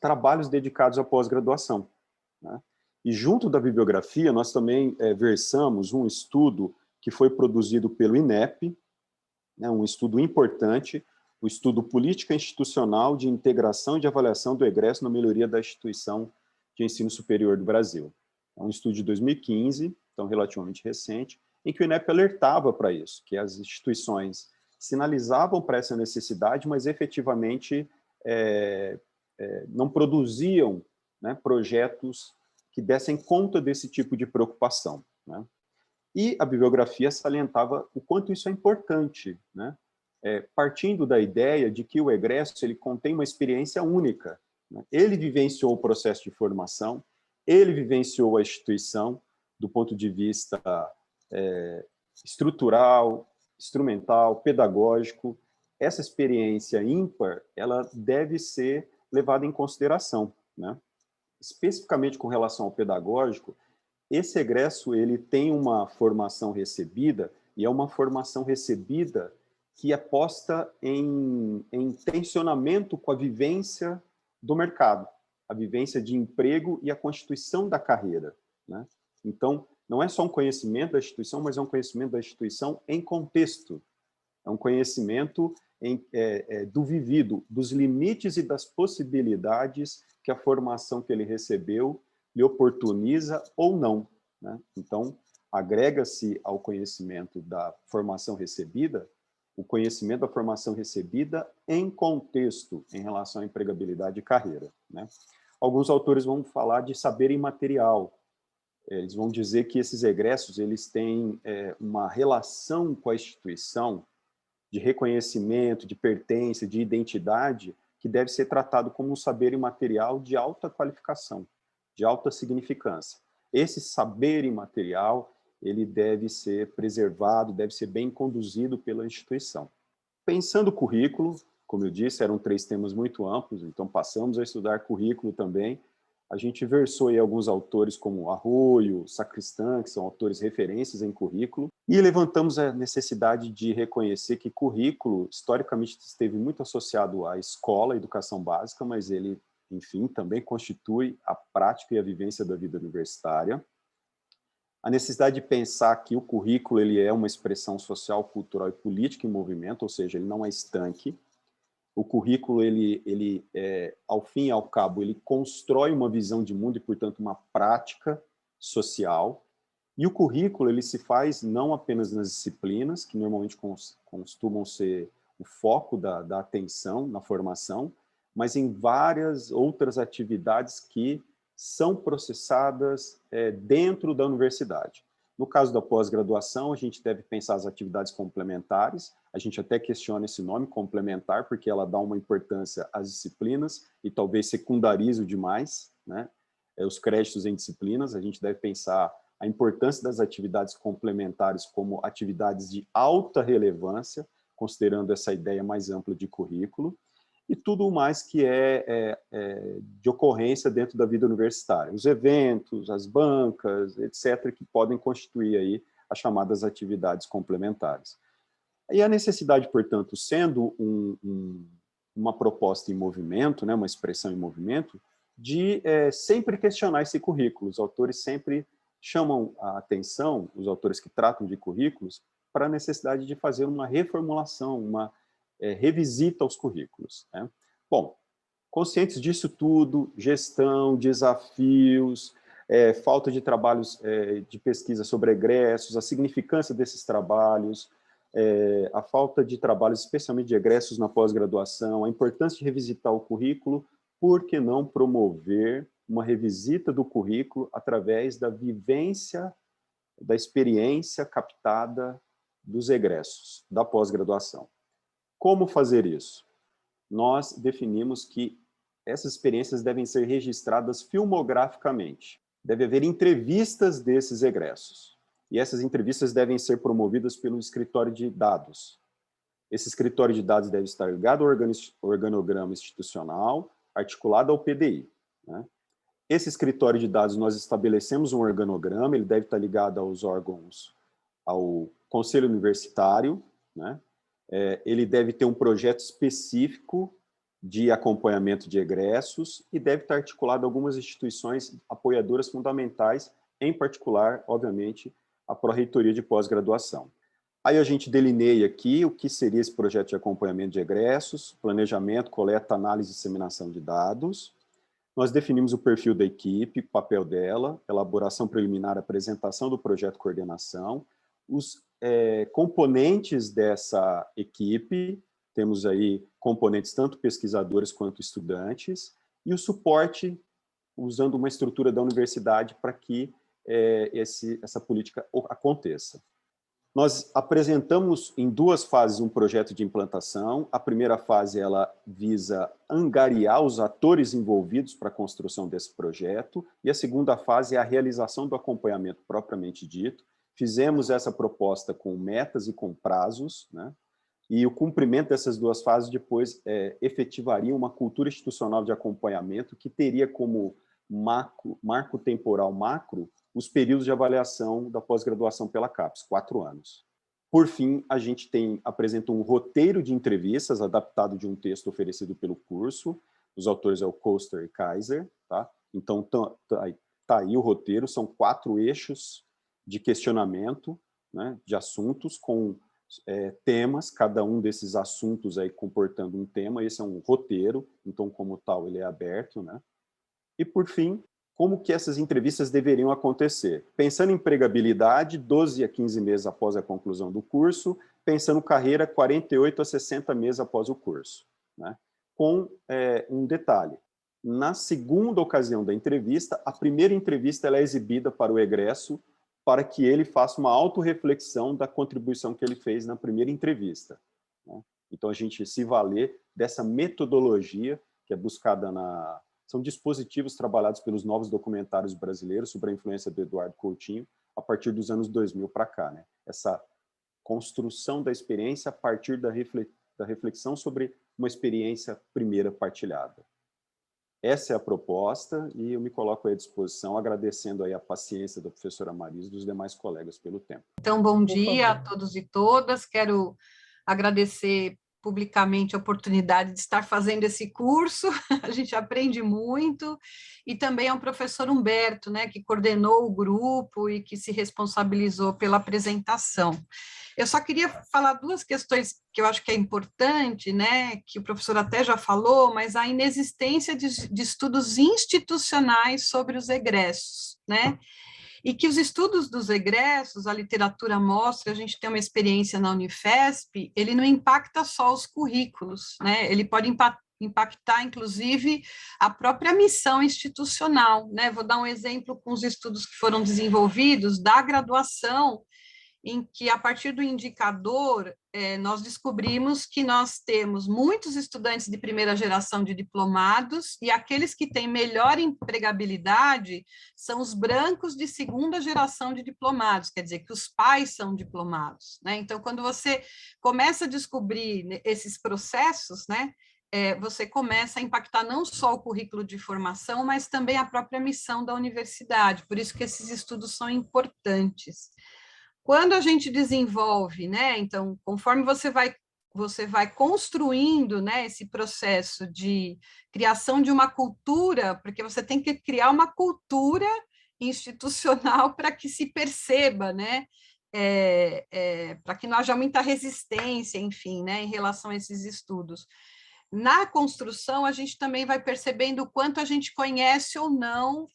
trabalhos dedicados à pós-graduação, né? E junto da bibliografia, nós também versamos um estudo que foi produzido pelo INEP, né, um estudo importante, o estudo Política Institucional de Integração e de Avaliação do Egresso na Melhoria da Instituição de Ensino Superior do Brasil. É um estudo de 2015, então relativamente recente, em que o INEP alertava para isso, que as instituições sinalizavam para essa necessidade, mas efetivamente não produziam, né, projetos que dessem conta desse tipo de preocupação, né? E a bibliografia salientava o quanto isso é importante, né? Partindo da ideia de que o egresso ele contém uma experiência única, né? Ele vivenciou o processo de formação, ele vivenciou a instituição do ponto de vista estrutural, instrumental, pedagógico. Essa experiência ímpar, ela deve ser levada em consideração, né? Especificamente com relação ao pedagógico, esse egresso ele tem uma formação recebida, e é uma formação recebida que é posta em tensionamento com a vivência do mercado, a vivência de emprego e a constituição da carreira, né? Então, não é só um conhecimento da instituição, mas é um conhecimento da instituição em contexto. É um conhecimento do vivido, dos limites e das possibilidades que a formação que ele recebeu lhe oportuniza ou não, né? Então, agrega-se ao conhecimento da formação recebida o conhecimento da formação recebida em contexto em relação à empregabilidade e carreira, né? Alguns autores vão falar de saber imaterial. Eles vão dizer que esses egressos eles têm uma relação com a instituição de reconhecimento, de pertença, de identidade, que deve ser tratado como um saber imaterial de alta qualificação, de alta significância. Esse saber imaterial ele deve ser preservado, deve ser bem conduzido pela instituição. Pensando o currículo, como eu disse, eram 3 temas muito amplos, então passamos a estudar currículo também. A gente versou aí alguns autores como Arroyo, Sacristán, que são autores referências em currículo, e levantamos a necessidade de reconhecer que currículo, historicamente, esteve muito associado à escola, à educação básica, mas ele, enfim, também constitui a prática e a vivência da vida universitária. A necessidade de pensar que o currículo ele é uma expressão social, cultural e política em movimento, ou seja, ele não é estanque. O currículo, ao fim e ao cabo, ele constrói uma visão de mundo e, portanto, uma prática social. E o currículo ele se faz não apenas nas disciplinas, que normalmente costumam ser o foco da atenção na formação, mas em várias outras atividades que são processadas dentro da universidade. No caso da pós-graduação, a gente deve pensar as atividades complementares. A gente até questiona esse nome, complementar, porque ela dá uma importância às disciplinas e talvez secundarize demais, né? Os créditos em disciplinas. A gente deve pensar a importância das atividades complementares como atividades de alta relevância, considerando essa ideia mais ampla de currículo, e tudo mais que de ocorrência dentro da vida universitária. Os eventos, as bancas, etc., que podem constituir aí as chamadas atividades complementares. E a necessidade, portanto, sendo uma proposta em movimento, né, uma expressão em movimento, de sempre questionar esse currículo. Os autores sempre chamam a atenção, os autores que tratam de currículos, para a necessidade de fazer uma reformulação, uma revisita aos currículos, né? Bom, conscientes disso tudo, gestão, desafios, falta de trabalhos de pesquisa sobre egressos, a significância desses trabalhos, a falta de trabalhos, especialmente de egressos na pós-graduação, a importância de revisitar o currículo, por que não promover uma revisita do currículo através da vivência, da experiência captada dos egressos da pós-graduação. Como fazer isso? Nós definimos que essas experiências devem ser registradas filmograficamente. Deve haver entrevistas desses egressos. E essas entrevistas devem ser promovidas pelo escritório de dados. Esse escritório de dados deve estar ligado ao organograma institucional, articulado ao PDI, né? Esse escritório de dados, nós estabelecemos um organograma, ele deve estar ligado aos órgãos, ao conselho universitário, né? Ele deve ter um projeto específico de acompanhamento de egressos e deve estar articulado a algumas instituições apoiadoras fundamentais, em particular, obviamente, a Pró-Reitoria de Pós-Graduação. Aí a gente delineia aqui o que seria esse projeto de acompanhamento de egressos, planejamento, coleta, análise e disseminação de dados. Nós definimos o perfil da equipe, o papel dela, elaboração preliminar, apresentação do projeto, coordenação, os componentes dessa equipe, temos aí componentes tanto pesquisadores quanto estudantes, e o suporte, usando uma estrutura da universidade para que essa política aconteça. Nós apresentamos em 2 fases um projeto de implantação. A primeira fase ela visa angariar os atores envolvidos para a construção desse projeto, e a segunda fase é a realização do acompanhamento propriamente dito. Fizemos essa proposta com metas e com prazos, né? E o cumprimento dessas 2 fases depois efetivaria uma cultura institucional de acompanhamento que teria como marco temporal macro os períodos de avaliação da pós-graduação pela CAPES, 4 anos. Por fim, a gente apresenta um roteiro de entrevistas adaptado de um texto oferecido pelo curso. Os autores é o Koester e Kaiser, tá? Então, tá aí o roteiro, são 4 eixos de questionamento, né, de assuntos com temas, cada um desses assuntos aí comportando um tema. Esse é um roteiro, então, como tal, ele é aberto, né? E, por fim, como que essas entrevistas deveriam acontecer? Pensando em empregabilidade, 12 a 15 meses após a conclusão do curso, pensando carreira, 48 a 60 meses após o curso, né? Com um detalhe: na segunda ocasião da entrevista, a primeira entrevista ela é exibida para o egresso, para que ele faça uma autorreflexão da contribuição que ele fez na primeira entrevista, né? Então, a gente se valer dessa metodologia que é buscada São dispositivos trabalhados pelos novos documentários brasileiros sobre a influência do Eduardo Coutinho a partir dos anos 2000 para cá, né? Essa construção da experiência a partir da reflexão sobre uma experiência primeira partilhada. Essa é a proposta e eu me coloco à disposição, agradecendo aí a paciência da professora Marisa e dos demais colegas pelo tempo. Então, bom dia a todos e todas. Quero agradecer publicamente a oportunidade de estar fazendo esse curso. A gente aprende muito. E também ao professor Humberto, né, que coordenou o grupo e que se responsabilizou pela apresentação. Eu só queria falar 2 questões que eu acho que é importante, né, que o professor até já falou, mas a inexistência de estudos institucionais sobre os egressos, né? E que os estudos dos egressos, a literatura mostra, a gente tem uma experiência na Unifesp, ele não impacta só os currículos, né? Ele pode impactar, inclusive, a própria missão institucional, né? Vou dar um exemplo com os estudos que foram desenvolvidos da graduação, em que, a partir do indicador, nós descobrimos que nós temos muitos estudantes de primeira geração de diplomados, e aqueles que têm melhor empregabilidade são os brancos de segunda geração de diplomados, quer dizer, que os pais são diplomados, né? Então, quando você começa a descobrir esses processos, né, você começa a impactar não só o currículo de formação, mas também a própria missão da universidade, por isso que esses estudos são importantes. Quando a gente desenvolve, né, então, conforme você vai construindo, né, esse processo de criação de uma cultura, porque você tem que criar uma cultura institucional para que se perceba, né, para que não haja muita resistência, enfim, né, em relação a esses estudos. Na construção, a gente também vai percebendo o quanto a gente conhece ou não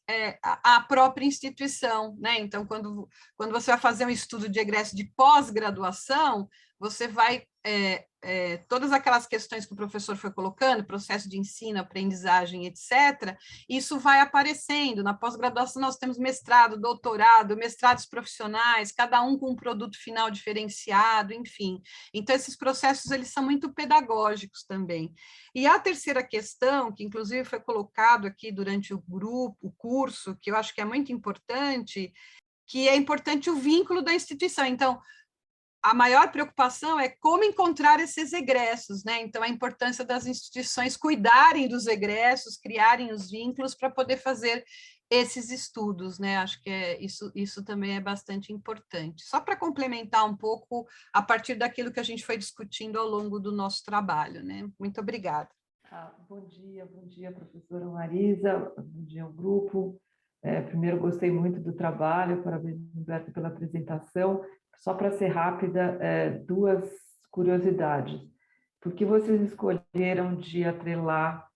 a própria instituição, né? Então, quando você vai fazer um estudo de egresso de pós-graduação, você vai todas aquelas questões que o professor foi colocando, processo de ensino, aprendizagem, etc., isso vai aparecendo. Na pós-graduação nós temos mestrado, doutorado, mestrados profissionais, cada um com um produto final diferenciado, enfim. Então, esses processos, eles são muito pedagógicos também. E a terceira questão, que inclusive foi colocado aqui durante o curso, que eu acho que é muito importante, que é importante o vínculo da instituição. Então, a maior preocupação é como encontrar esses egressos, né? Então, a importância das instituições cuidarem dos egressos, criarem os vínculos para poder fazer esses estudos, né? Acho que isso também é bastante importante. Só para complementar um pouco a partir daquilo que a gente foi discutindo ao longo do nosso trabalho, né? Muito obrigada. Bom dia, professora Marisa, bom dia ao grupo. Primeiro, gostei muito do trabalho, parabéns, Humberto, pela apresentação. Só para ser rápida, 2 curiosidades. Por que vocês escolheram de atrelar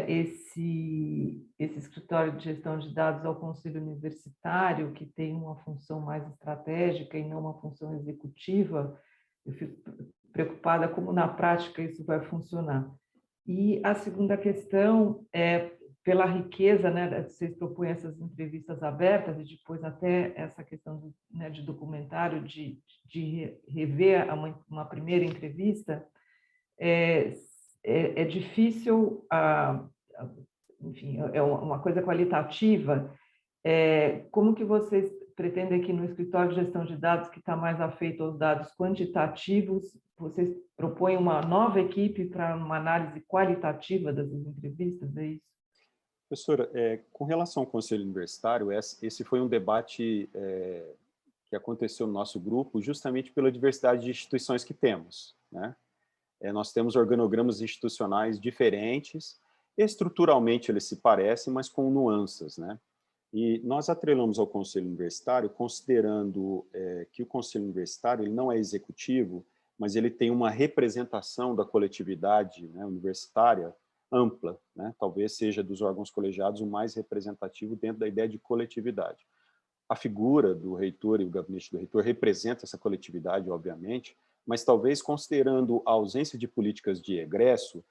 esse escritório de gestão de dados ao Conselho Universitário, que tem uma função mais estratégica e não uma função executiva? Eu fico preocupada como, na prática, isso vai funcionar. E a segunda questão é, pela riqueza, né, vocês propõem essas entrevistas abertas e depois até essa questão né, de documentário, de rever uma primeira entrevista, é difícil, enfim, é uma coisa qualitativa. Como que vocês pretendem que no escritório de gestão de dados, que está mais afeito aos dados quantitativos, vocês propõem uma nova equipe para uma análise qualitativa dessas entrevistas, é isso? Professora, com relação ao Conselho Universitário, esse foi um debate que aconteceu no nosso grupo justamente pela diversidade de instituições que temos, né? Nós temos organogramas institucionais diferentes, estruturalmente eles se parecem, mas com nuances, né? E nós atrelamos ao Conselho Universitário, considerando que o Conselho Universitário ele não é executivo, mas ele tem uma representação da coletividade, né, universitária ampla, né? Talvez seja dos órgãos colegiados o mais representativo dentro da ideia de coletividade. A figura do reitor e o gabinete do reitor representa essa coletividade, obviamente, mas talvez, considerando a ausência de políticas de egresso,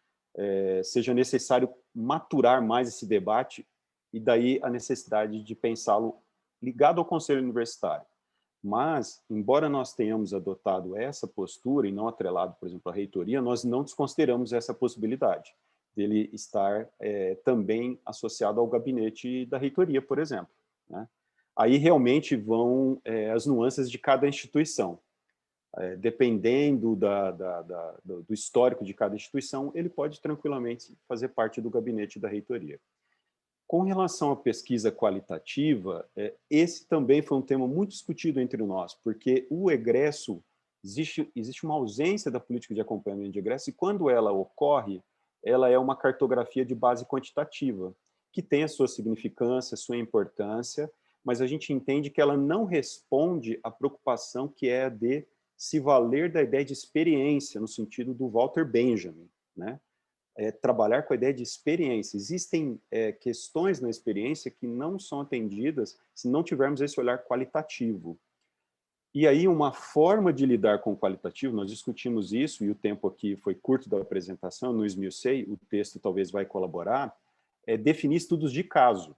seja necessário maturar mais esse debate e daí a necessidade de pensá-lo ligado ao Conselho Universitário. Mas, embora nós tenhamos adotado essa postura e não atrelado, por exemplo, à reitoria, nós não desconsideramos essa possibilidade dele estar também associado ao gabinete da reitoria, por exemplo, né? Aí realmente vão as nuances de cada instituição. Dependendo do histórico de cada instituição, ele pode tranquilamente fazer parte do gabinete da reitoria. Com relação à pesquisa qualitativa, esse também foi um tema muito discutido entre nós, porque o egresso, existe uma ausência da política de acompanhamento de egresso, e quando ela ocorre, ela é uma cartografia de base quantitativa, que tem a sua significância, a sua importância, mas a gente entende que ela não responde à preocupação que é de se valer da ideia de experiência, no sentido do Walter Benjamin, né? Trabalhar com a ideia de experiência. Existem questões na experiência que não são atendidas se não tivermos esse olhar qualitativo. E aí uma forma de lidar com o qualitativo, nós discutimos isso, e o tempo aqui foi curto da apresentação, não esmiucei, o texto talvez vai colaborar, é definir estudos de caso.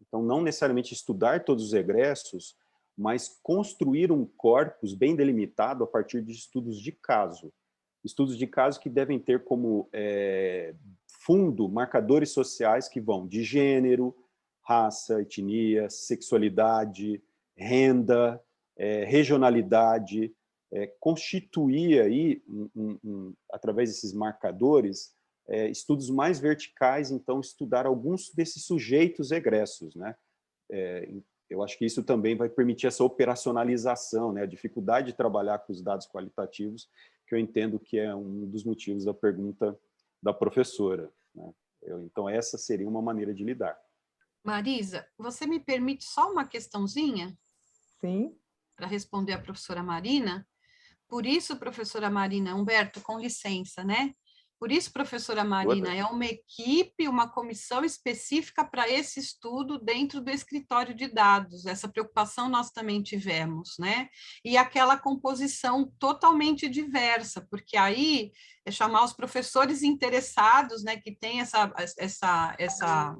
Então, não necessariamente estudar todos os egressos, mas construir um corpus bem delimitado a partir de estudos de caso. Estudos de caso que devem ter como fundo marcadores sociais que vão de gênero, raça, etnia, sexualidade, renda, regionalidade, constituir aí, através desses marcadores, estudos mais verticais, então, estudar alguns desses sujeitos egressos, né? Eu acho que isso também vai permitir essa operacionalização, né? A dificuldade de trabalhar com os dados qualitativos, que eu entendo que é um dos motivos da pergunta da professora, né? Então, essa seria uma maneira de lidar. Marisa, você me permite só uma questãozinha? Sim. Para responder à professora Marina? Por isso, professora Marina, Humberto, com licença, né? Por isso, professora Marina, é uma equipe, uma comissão específica para esse estudo dentro do escritório de dados. Essa preocupação nós também tivemos, né? E aquela composição totalmente diversa, porque aí é chamar os professores interessados, né, que têm essa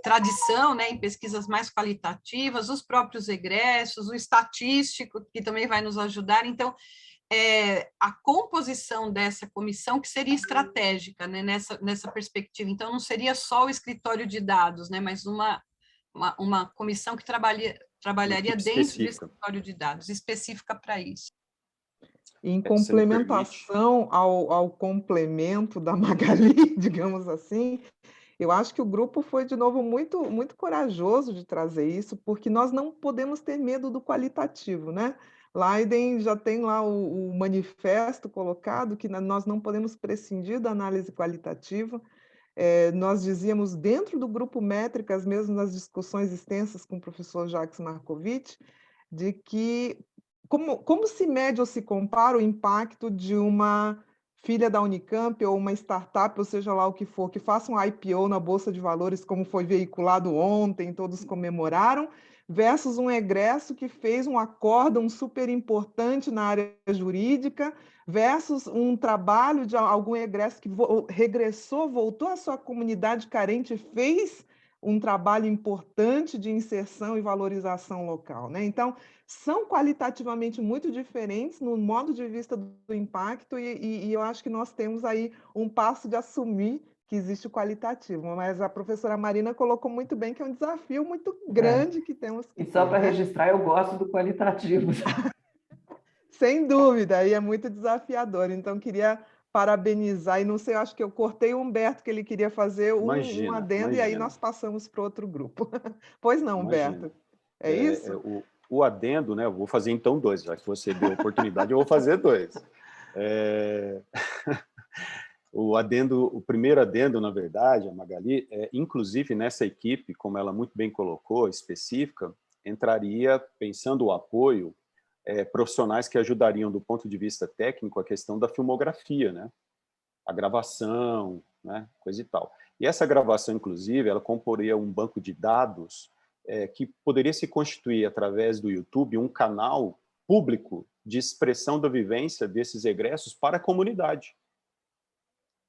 tradição, né, em pesquisas mais qualitativas, os próprios egressos, o estatístico, que também vai nos ajudar. Então, a composição dessa comissão que seria estratégica, né, nessa perspectiva. Então, não seria só o escritório de dados, né, mas uma comissão que trabalharia dentro do escritório de dados, específica para isso. Em complementação ao complemento da Magali, digamos assim, eu acho que o grupo foi, de novo, muito, muito corajoso de trazer isso, porque nós não podemos ter medo do qualitativo, né? Leiden já tem lá o manifesto colocado, que nós não podemos prescindir da análise qualitativa. Nós dizíamos, dentro do grupo Métricas, mesmo nas discussões extensas com o professor Jacques Marcovitch, de que como se mede ou se compara o impacto de uma filha da Unicamp ou uma startup, ou seja lá o que for, que faça um IPO na Bolsa de Valores, como foi veiculado ontem, todos comemoraram, versus um egresso que fez um acórdão super importante na área jurídica, versus um trabalho de algum egresso que regressou, voltou à sua comunidade carente e fez um trabalho importante de inserção e valorização local, né? Então, são qualitativamente muito diferentes no modo de vista do impacto e eu acho que nós temos aí um passo de assumir que existe o qualitativo, mas a professora Marina colocou muito bem que é um desafio muito grande que temos que E só para né? registrar, eu gosto do qualitativo. Sem dúvida, aí é muito desafiador, então queria parabenizar, e não sei, eu acho que eu cortei o Humberto, que ele queria fazer um adendo, e aí nós passamos para outro grupo. Pois não, Humberto? É isso? o adendo, né? Eu vou fazer então 2, já que você deu a oportunidade, eu vou fazer 2. O primeiro adendo, na verdade, a Magali, inclusive nessa equipe, como ela muito bem colocou, específica, entraria, pensando o apoio, profissionais que ajudariam do ponto de vista técnico a questão da filmografia, né? A gravação, né? Coisa e tal. E essa gravação, inclusive, ela comporia um banco de dados que poderia se constituir através do YouTube um canal público de expressão da vivência desses egressos para a comunidade.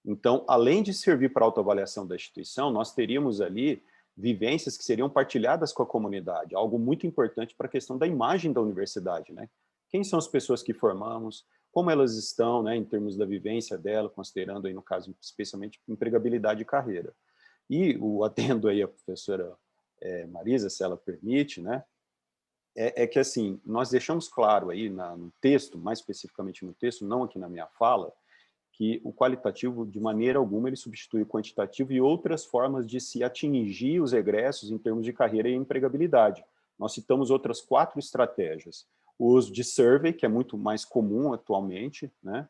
Então, além de servir para a autoavaliação da instituição, nós teríamos ali vivências que seriam partilhadas com a comunidade, algo muito importante para a questão da imagem da universidade, né? Quem são as pessoas que formamos, como elas estão, né, em termos da vivência dela, considerando aí, no caso, especialmente empregabilidade e carreira. E o atendo aí a professora Marisa, se ela permite, né, que assim, nós deixamos claro aí no texto, mais especificamente no texto, não aqui na minha fala, que o qualitativo, de maneira alguma, ele substitui o quantitativo e outras formas de se atingir os egressos em termos de carreira e empregabilidade. Nós citamos outras 4 estratégias. O uso de survey, que é muito mais comum atualmente, né?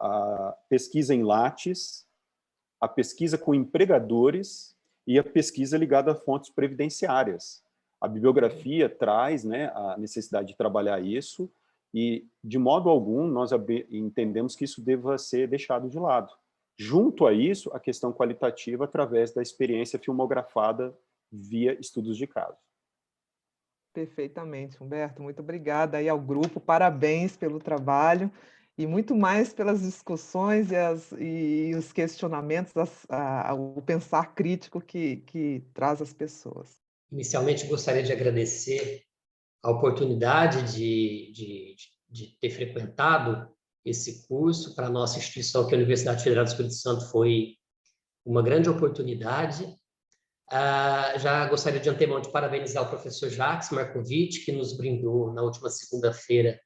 A pesquisa em Lattes, a pesquisa com empregadores e a pesquisa ligada a fontes previdenciárias. A bibliografia traz, né, a necessidade de trabalhar isso, e, de modo algum, nós entendemos que isso deva ser deixado de lado. Junto a isso, a questão qualitativa através da experiência filmografada via estudos de caso. Perfeitamente, Humberto. Muito obrigada aí ao grupo. Parabéns pelo trabalho e muito mais pelas discussões e os questionamentos, o pensar crítico que traz às pessoas. Inicialmente, gostaria de agradecer a oportunidade de ter frequentado esse curso. Para a nossa instituição, que é a Universidade Federal do Espírito Santo, foi uma grande oportunidade. Já gostaria de antemão de parabenizar o professor Jacques Markovic, que nos brindou na última segunda-feira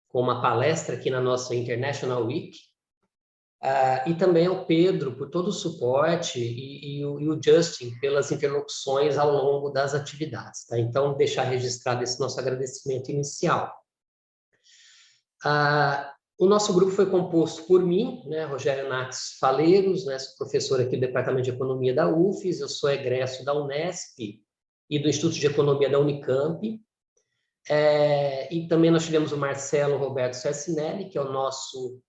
com uma palestra aqui na nossa International Week, e também ao Pedro por todo o suporte e o Justin pelas interlocuções ao longo das atividades. Tá? Então, deixar registrado esse nosso agradecimento inicial. O nosso grupo foi composto por mim, né, Rogério Nax Faleiros, né, sou professor aqui do Departamento de Economia da UFES, eu sou egresso da Unesp e do Instituto de Economia da Unicamp. E também nós tivemos o Marcelo Roberto Cercinelli, que é o nosso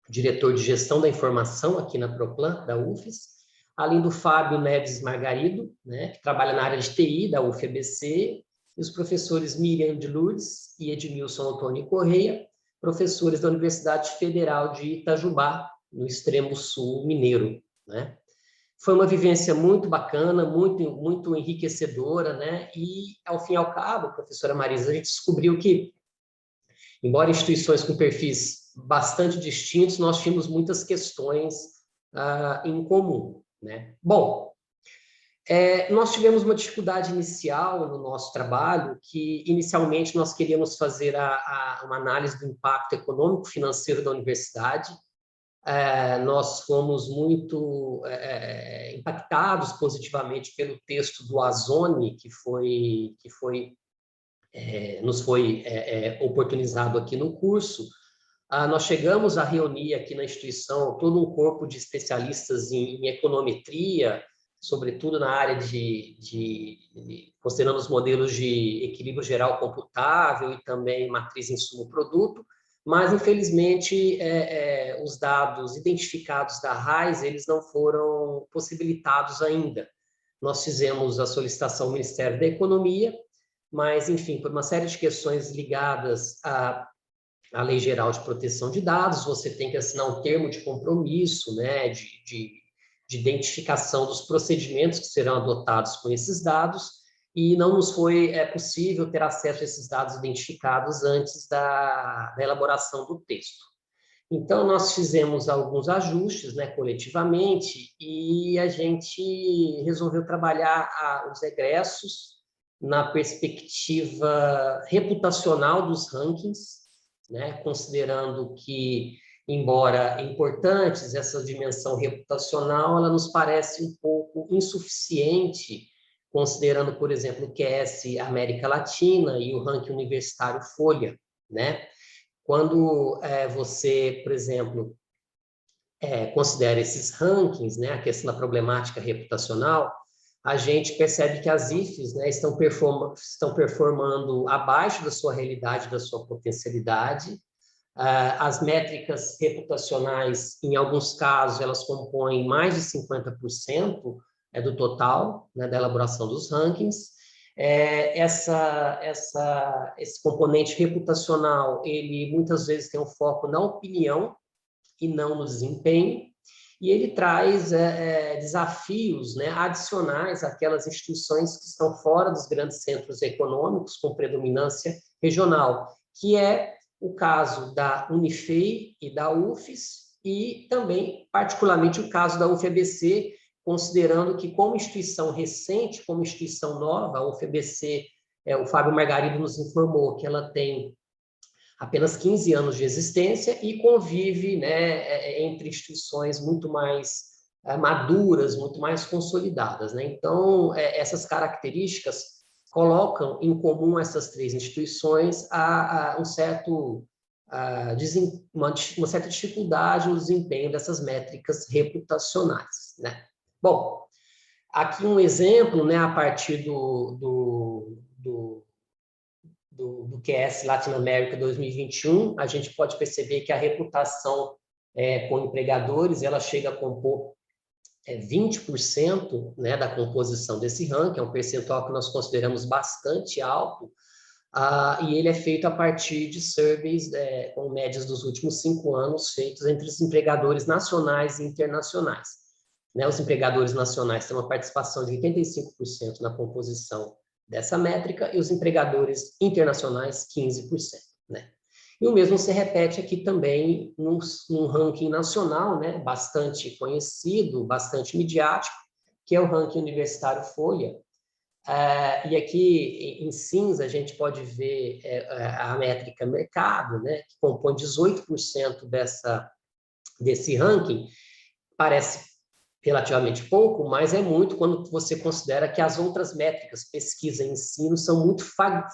diretor de gestão da informação aqui na Proplan, da UFES, além do Fábio Neves Margarido, né, que trabalha na área de TI da UFABC, e os professores Miriam de Lourdes e Edmilson Antônio Correia, professores da Universidade Federal de Itajubá, no extremo sul mineiro, né? Foi uma vivência muito bacana, muito enriquecedora, né? E, ao fim e ao cabo, professora Marisa, a gente descobriu que, embora instituições com perfis bastante distintos, nós tínhamos muitas questões em comum, né? Bom, nós tivemos uma dificuldade inicial no nosso trabalho, que inicialmente nós queríamos fazer uma análise do impacto econômico-financeiro da universidade. Nós fomos muito impactados positivamente pelo texto do Azoni, que nos foi oportunizado aqui no curso. Nós chegamos a reunir aqui na instituição todo um corpo de especialistas em econometria, sobretudo na área considerando os modelos de equilíbrio geral computável e também matriz insumo-produto, mas, infelizmente, os dados identificados da RAIS, eles não foram possibilitados ainda. Nós fizemos a solicitação ao Ministério da Economia, mas, enfim, por uma série de questões ligadas à Lei Geral de Proteção de Dados, você tem que assinar um termo de compromisso, né, de identificação dos procedimentos que serão adotados com esses dados, e não nos foi possível ter acesso a esses dados identificados antes da elaboração do texto. Então, nós fizemos alguns ajustes, né, coletivamente, e a gente resolveu trabalhar os egressos na perspectiva reputacional dos rankings, né, considerando que, embora importantes, essa dimensão reputacional, ela nos parece um pouco insuficiente considerando, por exemplo, o QS América Latina e o ranking universitário Folha, né? Quando você, por exemplo, considera esses rankings, né, a questão da problemática reputacional, a gente percebe que as IFES, né, estão performando abaixo da sua realidade, da sua potencialidade. As métricas reputacionais, em alguns casos, elas compõem mais de 50% do total, né, da elaboração dos rankings. Esse componente reputacional, ele muitas vezes tem um foco na opinião e não no desempenho, e ele traz desafios, né, adicionais àquelas instituições que estão fora dos grandes centros econômicos, com predominância regional, que é o caso da Unifei e da UFES, e também, particularmente, o caso da UFABC, considerando que, como instituição recente, como instituição nova, a UFABC, o Fábio Margarido nos informou que ela tem apenas 15 anos de existência e convive, né, entre instituições muito mais maduras, muito mais consolidadas, né? Então, essas características colocam em comum essas três instituições uma certa dificuldade no desempenho dessas métricas reputacionais, né? Bom, aqui um exemplo, né, a partir do QS Latinoamérica 2021, a gente pode perceber que a reputação com empregadores, ela chega a compor 20%, né, da composição desse ranking, é um percentual que nós consideramos bastante alto, e ele é feito a partir de surveys com médias dos últimos 5 anos, feitos entre os empregadores nacionais e internacionais. Né, os empregadores nacionais têm uma participação de 85% na composição dessa métrica, e os empregadores internacionais, 15%. Né? E o mesmo se repete aqui também num ranking nacional, né, bastante conhecido, bastante midiático, que é o ranking universitário Folha. E aqui, em cinza, a gente pode ver a métrica mercado, né, que compõe 18% desse ranking. Parece relativamente pouco, mas é muito quando você considera que as outras métricas, pesquisa e ensino, são muito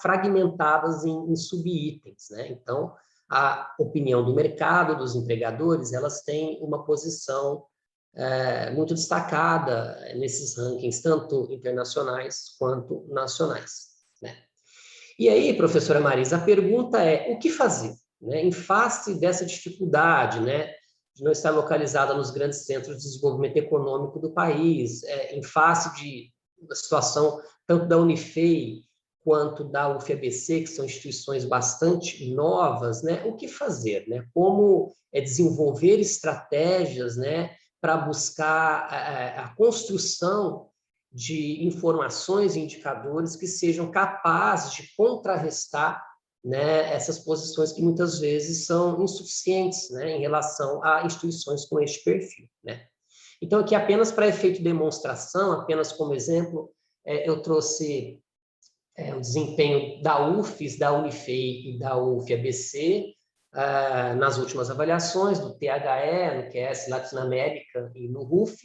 fragmentadas em subitens, né? Então, a opinião do mercado, dos empregadores, elas têm uma posição muito destacada nesses rankings, tanto internacionais quanto nacionais, né? E aí, professora Marisa, a pergunta é, o que fazer, né, em face dessa dificuldade, né, de não estar localizada nos grandes centros de desenvolvimento econômico do país, em face da situação tanto da Unifei quanto da UFABC, que são instituições bastante novas, né? O que fazer, né? Como desenvolver estratégias, né, para buscar a construção de informações e indicadores que sejam capazes de contrarrestar, né, essas posições que muitas vezes são insuficientes, né, em relação a instituições com este perfil, né? Então, aqui apenas para efeito de demonstração, apenas como exemplo, eu trouxe o desempenho da UFES, da Unifei e da UFABC nas últimas avaliações, do THE, no QS Latinoamérica e no RUF.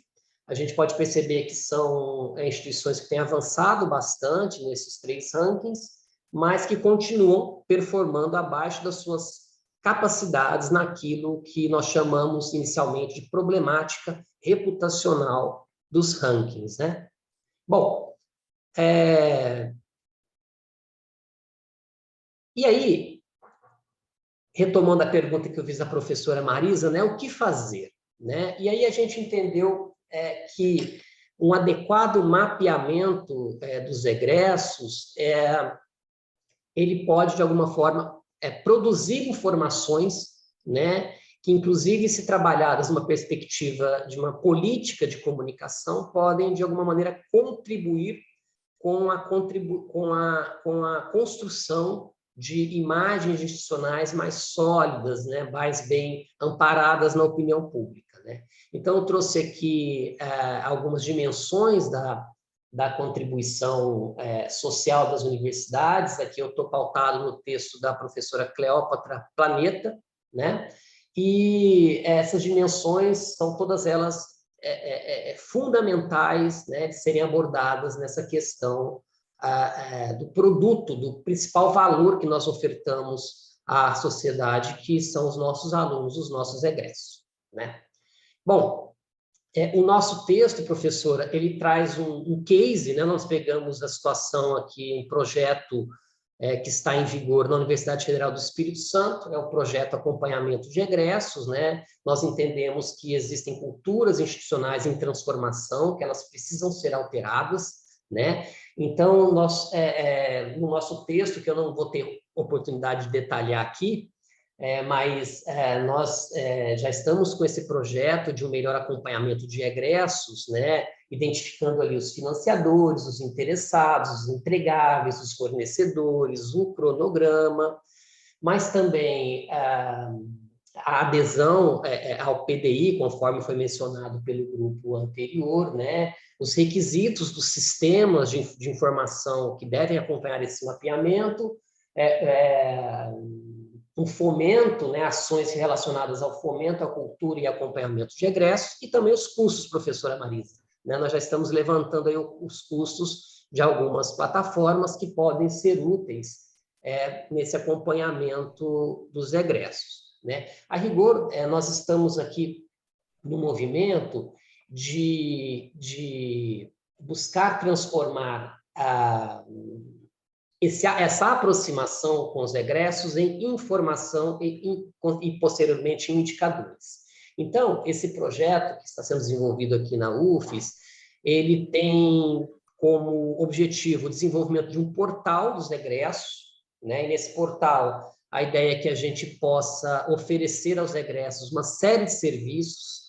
A gente pode perceber que são instituições que têm avançado bastante nesses 3 rankings, mas que continuam performando abaixo das suas capacidades naquilo que nós chamamos inicialmente de problemática reputacional dos rankings, né? Bom, e aí, retomando a pergunta que eu fiz à professora Marisa, né, o que fazer, né? E aí a gente entendeu que um adequado mapeamento dos egressos ele pode, de alguma forma, produzir informações, né, que, inclusive, se trabalhadas numa perspectiva de uma política de comunicação, podem, de alguma maneira, contribuir com a construção de imagens institucionais mais sólidas, né, mais bem amparadas na opinião pública, né? Então, eu trouxe aqui algumas dimensões da contribuição social das universidades. Aqui eu estou pautado no texto da professora Cleópatra Planeta, né? E essas dimensões são todas elas fundamentais, né, de serem abordadas nessa questão do produto, do principal valor que nós ofertamos à sociedade, que são os nossos alunos, os nossos egressos, né? Bom, o nosso texto, professora, ele traz um case, né? Nós pegamos a situação aqui, um projeto que está em vigor na Universidade Federal do Espírito Santo, é o projeto Acompanhamento de Egressos, né? Nós entendemos que existem culturas institucionais em transformação, que elas precisam ser alteradas, né? Então, nós, no nosso texto, que eu não vou ter oportunidade de detalhar aqui, mas nós já estamos com esse projeto de um melhor acompanhamento de egressos, né? Identificando ali os financiadores, os interessados, os entregáveis, os fornecedores, um cronograma, mas também a adesão ao PDI, conforme foi mencionado pelo grupo anterior, né? Os requisitos dos sistemas de informação que devem acompanhar esse mapeamento, um fomento, né, ações relacionadas ao fomento, à cultura e acompanhamento de egressos, e também os custos, professora Marisa, né? Nós já estamos levantando aí os custos de algumas plataformas que podem ser úteis nesse acompanhamento dos egressos, né? A rigor, nós estamos aqui no movimento de buscar transformar essa aproximação com os egressos em informação e posteriormente em indicadores. Então, esse projeto que está sendo desenvolvido aqui na UFES, ele tem como objetivo o desenvolvimento de um portal dos egressos, né? E nesse portal, a ideia é que a gente possa oferecer aos egressos uma série de serviços,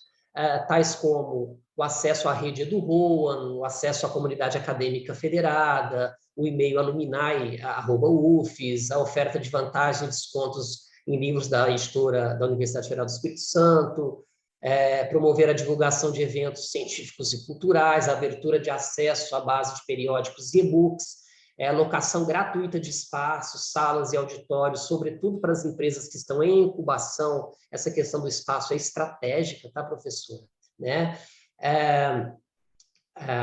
tais como o acesso à rede EduRoan, o acesso à comunidade acadêmica federada, o e-mail alumni@ufes, a oferta de vantagens e descontos em livros da editora da Universidade Federal do Espírito Santo, promover a divulgação de eventos científicos e culturais, a abertura de acesso à base de periódicos e e-books, locação gratuita de espaços, salas e auditórios, sobretudo para as empresas que estão em incubação. Essa questão do espaço é estratégica, tá, professora? Né?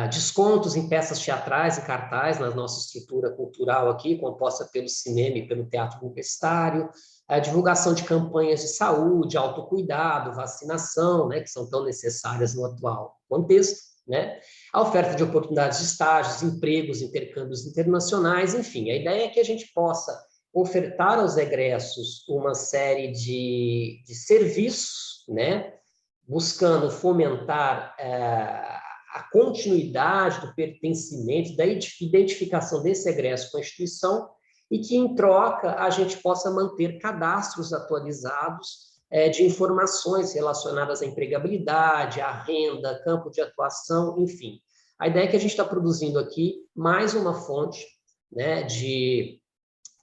Descontos em peças teatrais e cartaz na nossa estrutura cultural aqui, composta pelo cinema e pelo teatro universitário, a divulgação de campanhas de saúde, autocuidado, vacinação, né, que são tão necessárias no atual contexto, né? A oferta de oportunidades de estágios, empregos, intercâmbios internacionais, enfim, a ideia é que a gente possa ofertar aos egressos uma série de serviços, né, buscando fomentar a continuidade do pertencimento, da identificação desse egresso com a instituição, e que, em troca, a gente possa manter cadastros atualizados de informações relacionadas à empregabilidade, à renda, campo de atuação, enfim. A ideia é que a gente está produzindo aqui mais uma fonte, né, de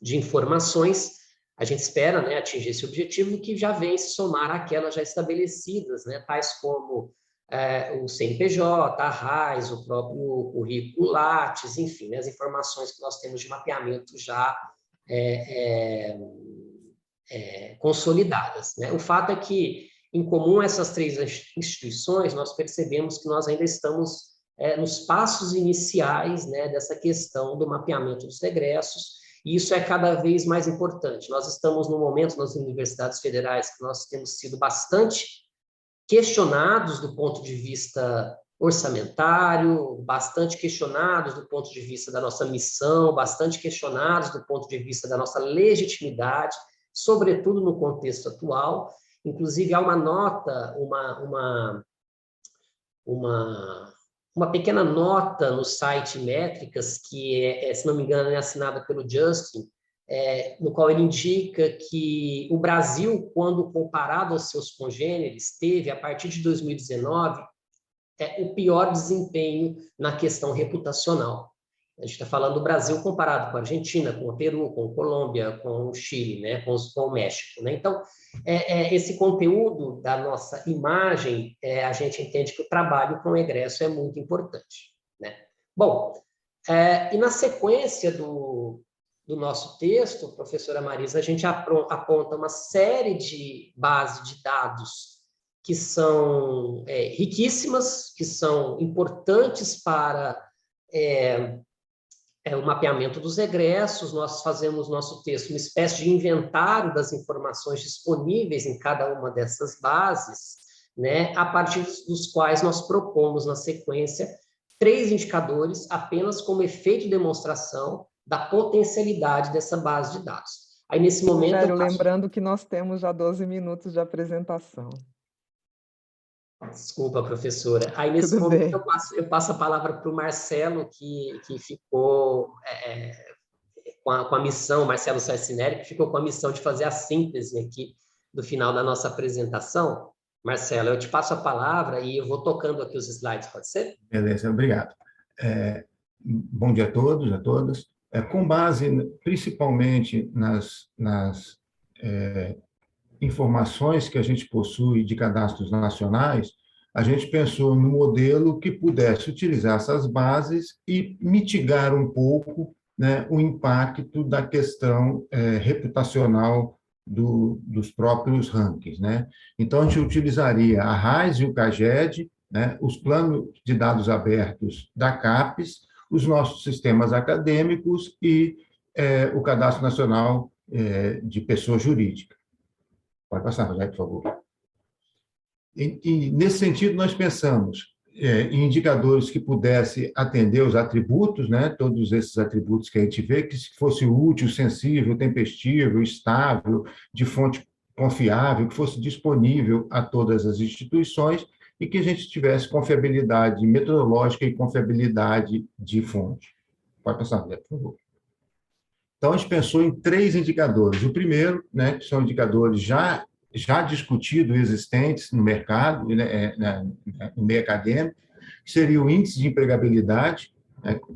informações. A gente espera, né, atingir esse objetivo, que já vem se somar àquelas já estabelecidas, né, tais como o CNPJ, a RAIS, o próprio currículo Lattes, enfim, né, as informações que nós temos de mapeamento já consolidadas, né? O fato é que, em comum a essas três instituições, nós percebemos que nós ainda estamos nos passos iniciais, né, dessa questão do mapeamento dos egressos, e isso é cada vez mais importante. Nós estamos no momento, nas universidades federais, que nós temos sido bastante questionados do ponto de vista orçamentário, bastante questionados do ponto de vista da nossa missão, bastante questionados do ponto de vista da nossa legitimidade, sobretudo no contexto atual. Inclusive, há uma nota, uma pequena nota no site Métricas, que, se não me engano, é assinada pelo Justin, no qual ele indica que o Brasil, quando comparado aos seus congêneres, teve, a partir de 2019, o pior desempenho na questão reputacional. A gente está falando do Brasil comparado com a Argentina, com o Peru, com a Colômbia, com o Chile, né, com o México, né? Então, esse conteúdo da nossa imagem, a gente entende que o trabalho com o egresso é muito importante, né? Bom, e na sequência do nosso texto, professora Marisa, a gente aponta uma série de bases de dados que são riquíssimas, que são importantes para o mapeamento dos egressos. Nós fazemos nosso texto uma espécie de inventário das informações disponíveis em cada uma dessas bases, né, a partir dos quais nós propomos, na sequência, 3 indicadores apenas como efeito de demonstração da potencialidade dessa base de dados. Aí, nesse momento... Lembrando que nós temos já 12 minutos de apresentação. Desculpa, professora. Aí, nesse momento, eu passo a palavra para o Marcelo, que ficou com a missão, Marcelo Sarcinelli, que ficou com a missão de fazer a síntese aqui do final da nossa apresentação. Marcelo, eu te passo a palavra e eu vou tocando aqui os slides, pode ser? Beleza, obrigado. Bom dia a todos, a todas. Com base, principalmente, nas informações que a gente possui de cadastros nacionais, a gente pensou no modelo que pudesse utilizar essas bases e mitigar um pouco, né, o impacto da questão reputacional dos próprios rankings, né? Então, a gente utilizaria a RAIS e o CAGED, né, os planos de dados abertos da CAPES, os nossos sistemas acadêmicos e o Cadastro Nacional de Pessoa Jurídica. Pode passar, Rogério, por favor. E, nesse sentido, nós pensamos em indicadores que pudessem atender os atributos, né, todos esses atributos que a gente vê, que fosse útil, sensível, tempestivo, estável, de fonte confiável, que fosse disponível a todas as instituições e que a gente tivesse confiabilidade metodológica e confiabilidade de fonte. Pode passar, por favor. Então, a gente pensou em 3 indicadores. O primeiro, né, que são indicadores já discutidos, existentes no mercado, né, no meio acadêmico, que seria o índice de empregabilidade.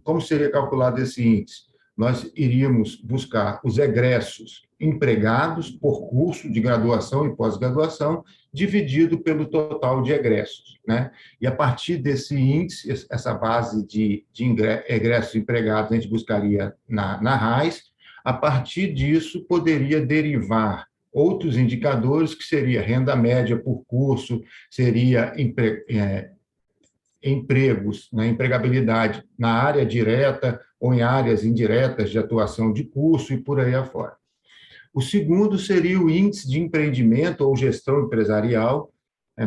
Como seria calculado esse índice? Nós iríamos buscar os egressos empregados por curso de graduação e pós-graduação, dividido pelo total de egressos, né? E, a partir desse índice, essa base de egressos empregados, a gente buscaria na RAIS. A partir disso, poderia derivar outros indicadores, que seria renda média por curso, seria empregos, né, empregabilidade na área direta ou em áreas indiretas de atuação de curso e por aí afora. O segundo seria o índice de empreendimento ou gestão empresarial,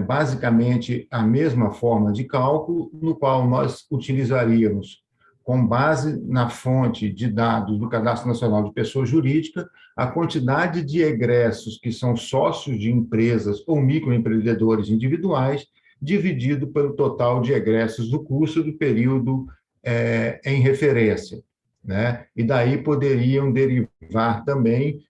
basicamente a mesma forma de cálculo, no qual nós utilizaríamos, com base na fonte de dados do Cadastro Nacional de Pessoa Jurídica, a quantidade de egressos que são sócios de empresas ou microempreendedores individuais, dividido pelo total de egressos do curso do período em referência, né? E daí poderiam derivar também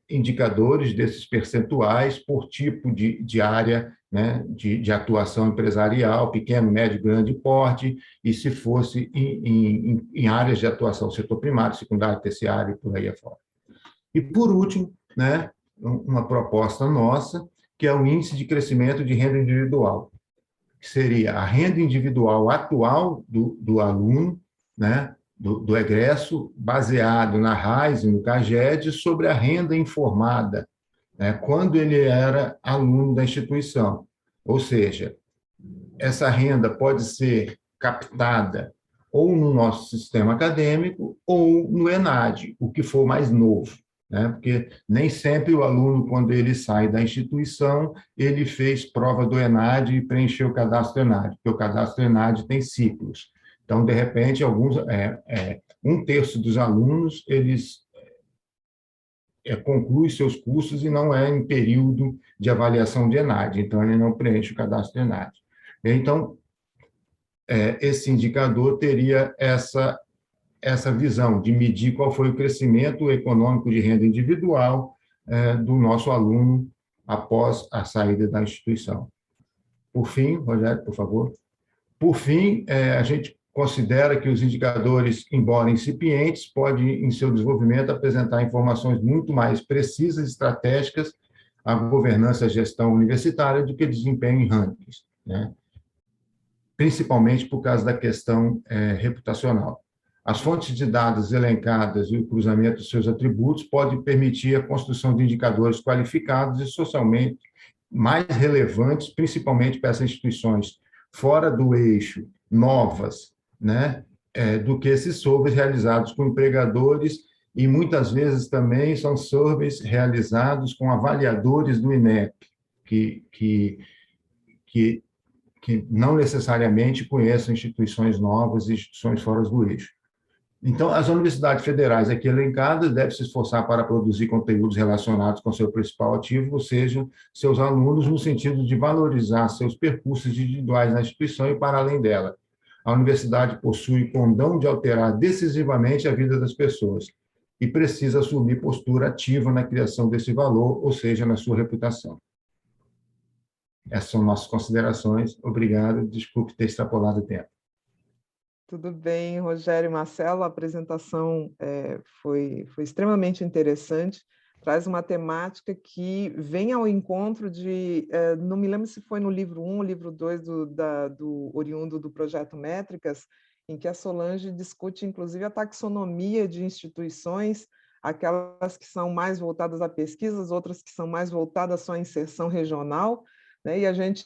indicadores desses percentuais por tipo de área, né, de atuação empresarial, pequeno, médio, grande porte, e se fosse em áreas de atuação, setor primário, secundário, terciário, e por aí afora. E, por último, né, uma proposta nossa, que é o índice de crescimento de renda individual, que seria a renda individual atual do aluno, né, do egresso, baseado na RAIS e no CAGED, sobre a renda informada, né, quando ele era aluno da instituição. Ou seja, essa renda pode ser captada ou no nosso sistema acadêmico ou no ENAD, o que for mais novo, né? Porque nem sempre o aluno, quando ele sai da instituição, ele fez prova do ENAD e preencheu o cadastro ENAD, porque o cadastro ENAD tem ciclos. Então, de repente, um terço dos alunos, eles conclui seus cursos e não é em período de avaliação de ENAD, então ele não preenche o cadastro ENAD. Então, esse indicador teria essa visão de medir qual foi o crescimento econômico de renda individual do nosso aluno após a saída da instituição. Por fim, Rogério, por favor. Por fim, a gente considera que os indicadores, embora incipientes, podem, em seu desenvolvimento, apresentar informações muito mais precisas e estratégicas à governança e gestão universitária do que desempenho em rankings, né? Principalmente por causa da questão reputacional. As fontes de dados elencadas e o cruzamento de seus atributos podem permitir a construção de indicadores qualificados e socialmente mais relevantes, principalmente para essas instituições fora do eixo, novas, né, do que esses surveys realizados com empregadores, e muitas vezes também são surveys realizados com avaliadores do INEP, que não necessariamente conheçam instituições novas e instituições fora do eixo. Então, as universidades federais aqui elencadas devem se esforçar para produzir conteúdos relacionados com seu principal ativo, ou seja, seus alunos, no sentido de valorizar seus percursos individuais na instituição e para além dela. A universidade possui o condão de alterar decisivamente a vida das pessoas e precisa assumir postura ativa na criação desse valor, ou seja, na sua reputação. Essas são nossas considerações. Obrigado. Desculpe ter extrapolado o tempo. Tudo bem, Rogério e Marcelo, a apresentação foi extremamente interessante, traz uma temática que vem ao encontro de, não me lembro se foi no livro 1, livro 2 do oriundo do Projeto Métricas, em que a Solange discute, inclusive, a taxonomia de instituições, aquelas que são mais voltadas a pesquisas, outras que são mais voltadas só à inserção regional, né? E a gente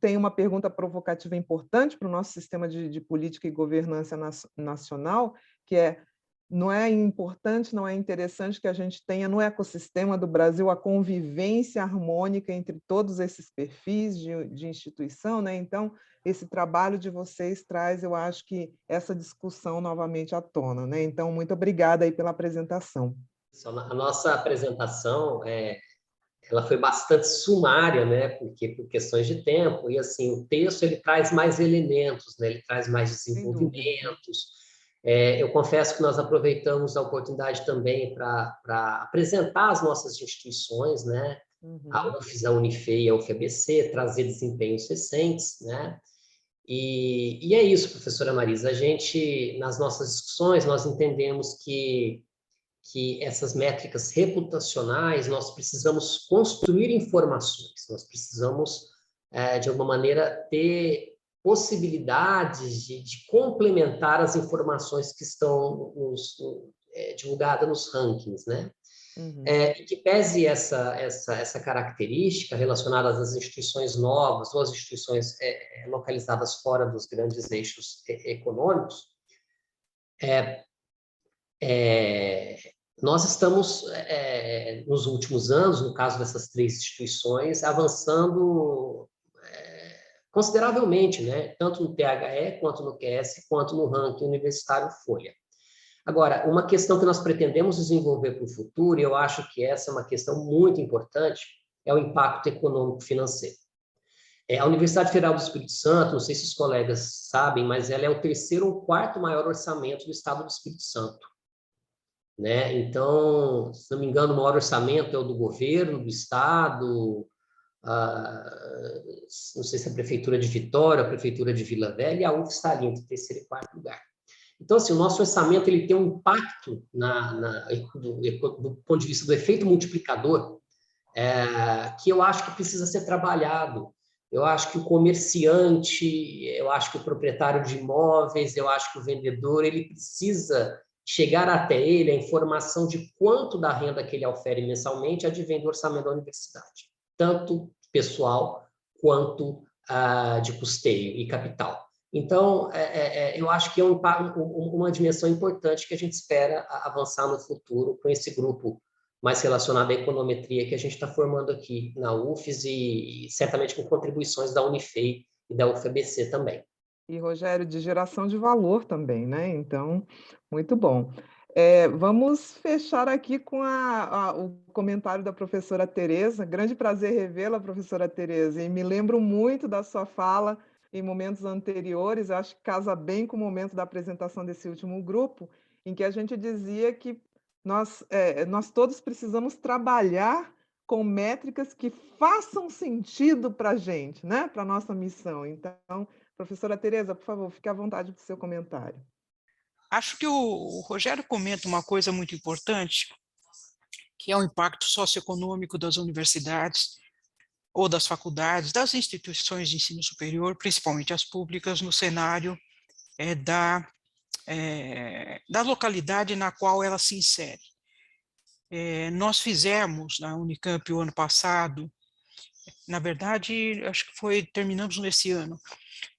tem uma pergunta provocativa importante para o nosso sistema de política e governança nacional, que é: não é importante, não é interessante que a gente tenha no ecossistema do Brasil a convivência harmônica entre todos esses perfis de instituição, né? Então, esse trabalho de vocês traz, eu acho que, essa discussão novamente à tona, né? Então, muito obrigada aí pela apresentação. A nossa apresentação ela foi bastante sumária, né? Porque por questões de tempo, e assim, o texto ele traz mais elementos, né? Ele traz mais desenvolvimentos. Eu confesso que nós aproveitamos a oportunidade também para apresentar as nossas instituições, né? A UFES, a Unifei, a UFABC, trazer desempenhos recentes, né? E é isso, professora Marisa. A gente, nas nossas discussões, nós entendemos que essas métricas reputacionais, nós precisamos construir informações, nós precisamos, de alguma maneira, ter possibilidades de complementar as informações que estão divulgadas nos rankings, né? Que pese essa característica relacionada às instituições novas ou às instituições localizadas fora dos grandes eixos econômicos, nós estamos, nos últimos anos, no caso dessas 3 instituições, avançando consideravelmente, né? Tanto no THE, quanto no QS, quanto no ranking universitário Folha. Agora, uma questão que nós pretendemos desenvolver para o futuro, e eu acho que essa é uma questão muito importante, é o impacto econômico-financeiro. A Universidade Federal do Espírito Santo, não sei se os colegas sabem, mas ela é o 3º ou 4º maior orçamento do Estado do Espírito Santo. Né? Então, se não me engano, o maior orçamento é o do governo, do Estado, não sei se é a Prefeitura de Vitória, a Prefeitura de Vila Velha, e a UF está ali entre 3º e 4º lugar. Então, assim, o nosso orçamento ele tem um impacto do ponto de vista do efeito multiplicador, que eu acho que precisa ser trabalhado. Eu acho que o comerciante, eu acho que o proprietário de imóveis, eu acho que o vendedor, ele precisa chegar até ele a informação de quanto da renda que ele ofere mensalmente advém do orçamento da universidade, tanto pessoal quanto de custeio e capital. Então, eu acho que é uma dimensão importante que a gente espera avançar no futuro com esse grupo mais relacionado à econometria que a gente está formando aqui na UFES e certamente com contribuições da Unifei e da UFABC também. E, Rogério, de geração de valor também, né? Então, muito bom. Vamos fechar aqui com o comentário da professora Tereza. Grande prazer revê-la, professora Tereza, e me lembro muito da sua fala em momentos anteriores, acho que casa bem com o momento da apresentação desse último grupo, em que a gente dizia que nós todos precisamos trabalhar com métricas que façam sentido para a gente, né? Para a nossa missão. Então, professora Tereza, por favor, fique à vontade do seu comentário. Acho que o Rogério comenta uma coisa muito importante, que é o impacto socioeconômico das universidades ou das faculdades, das instituições de ensino superior, principalmente as públicas, no cenário da localidade na qual ela se insere. Nós fizemos na Unicamp o ano passado na verdade, acho que terminamos nesse ano,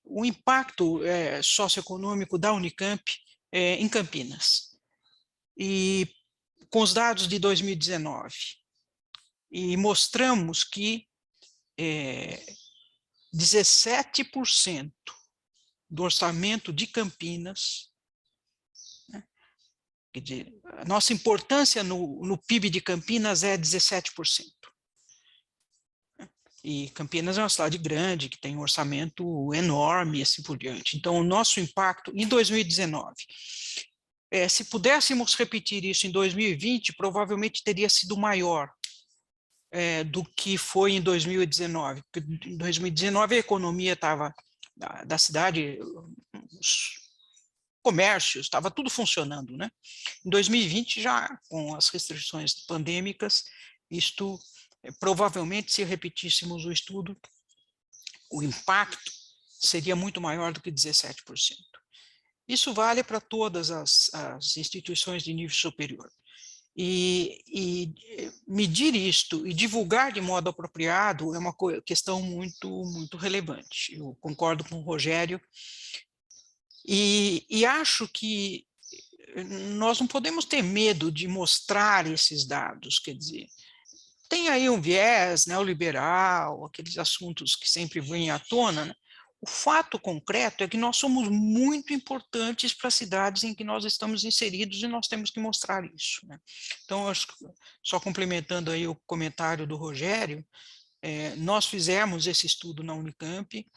o impacto socioeconômico da Unicamp em Campinas, e com os dados de 2019, e mostramos que 17% do orçamento de Campinas, né, quer dizer, a nossa importância no PIB de Campinas é 17%. E Campinas é uma cidade grande, que tem um orçamento enorme e assim por diante. Então, o nosso impacto em 2019, se pudéssemos repetir isso em 2020, provavelmente teria sido maior do que foi em 2019. Porque em 2019 a economia estava da cidade, os comércios, estava tudo funcionando, né? Em 2020, já com as restrições pandêmicas, isto provavelmente, se repetíssemos o estudo, o impacto seria muito maior do que 17%. Isso vale para todas as instituições de nível superior. E medir isto e divulgar de modo apropriado é uma questão muito relevante. Eu concordo com o Rogério, e acho que nós não podemos ter medo de mostrar esses dados, quer dizer, tem aí um viés neoliberal, aqueles assuntos que sempre vêm à tona, né? O fato concreto é que nós somos muito importantes para as cidades em que nós estamos inseridos e nós temos que mostrar isso, né? Então, só complementando aí o comentário do Rogério, nós fizemos esse estudo na Unicamp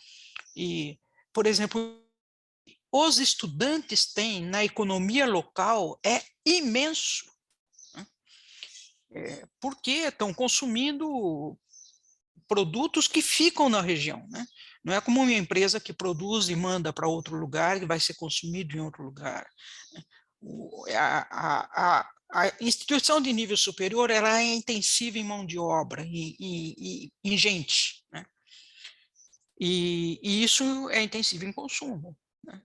e, por exemplo, os estudantes têm na economia local é imenso, porque estão consumindo produtos que ficam na região, né? Não é como uma empresa que produz e manda para outro lugar e vai ser consumido em outro lugar. A instituição de nível superior ela é intensiva em mão de obra, em gente, né? E isso é intensivo em consumo, né?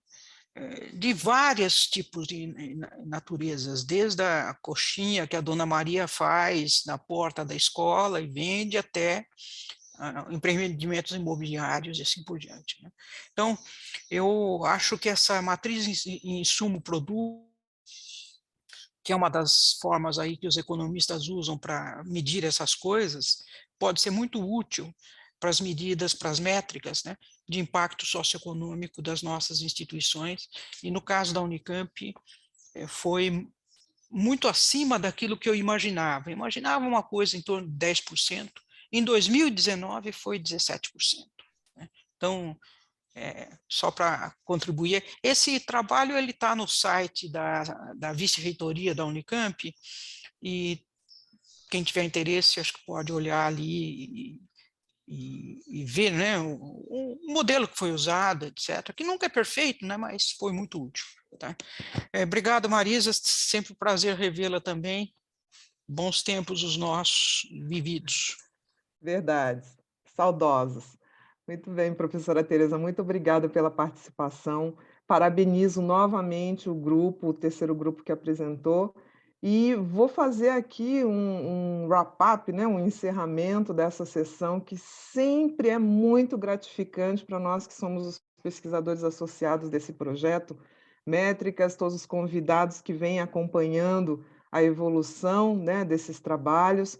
De vários tipos de naturezas, desde a coxinha que a Dona Maria faz na porta da escola e vende, até empreendimentos imobiliários e assim por diante, né? Então, eu acho que essa matriz em insumo-produto, que é uma das formas aí que os economistas usam para medir essas coisas, pode ser muito útil para as medidas, para as métricas, né, de impacto socioeconômico das nossas instituições, e no caso da Unicamp, foi muito acima daquilo que eu imaginava. Eu imaginava uma coisa em torno de 10%, em 2019 foi 17%. Né? Então, só para contribuir, esse trabalho está no site da vice-reitoria da Unicamp, e quem tiver interesse, acho que pode olhar ali e ver, né, o modelo que foi usado, etc., que nunca é perfeito, né, mas foi muito útil. Tá? Obrigado, Marisa, sempre um prazer revê-la também. Bons tempos os nossos vividos. Verdade, saudosos. Muito bem, professora Tereza, muito obrigada pela participação. Parabenizo novamente o grupo, o terceiro grupo que apresentou, e vou fazer aqui um wrap-up, né, um encerramento dessa sessão, que sempre é muito gratificante para nós que somos os pesquisadores associados desse projeto, Métricas, todos os convidados que vêm acompanhando a evolução, né, desses trabalhos.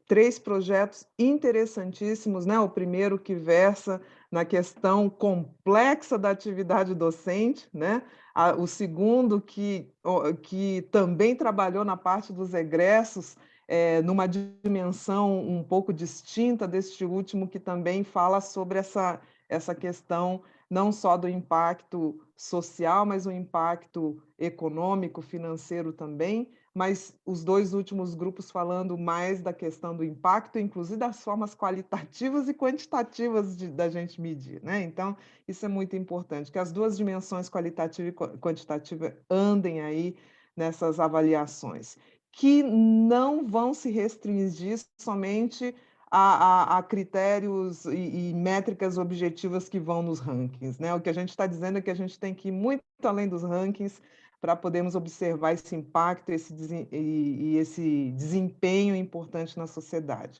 3 projetos interessantíssimos, né? O primeiro que versa na questão complexa da atividade docente, né? O segundo que também trabalhou na parte dos egressos, numa dimensão um pouco distinta deste último, que também fala sobre essa questão não só do impacto social, mas o impacto econômico, financeiro também, mas os 2 últimos grupos falando mais da questão do impacto, inclusive das formas qualitativas e quantitativas da gente medir, né? Então, isso é muito importante, que as 2 dimensões, qualitativa e quantitativa, andem aí nessas avaliações, que não vão se restringir somente a critérios e métricas objetivas que vão nos rankings, né? O que a gente está dizendo é que a gente tem que ir muito além dos rankings para podermos observar esse impacto e esse desempenho importante na sociedade.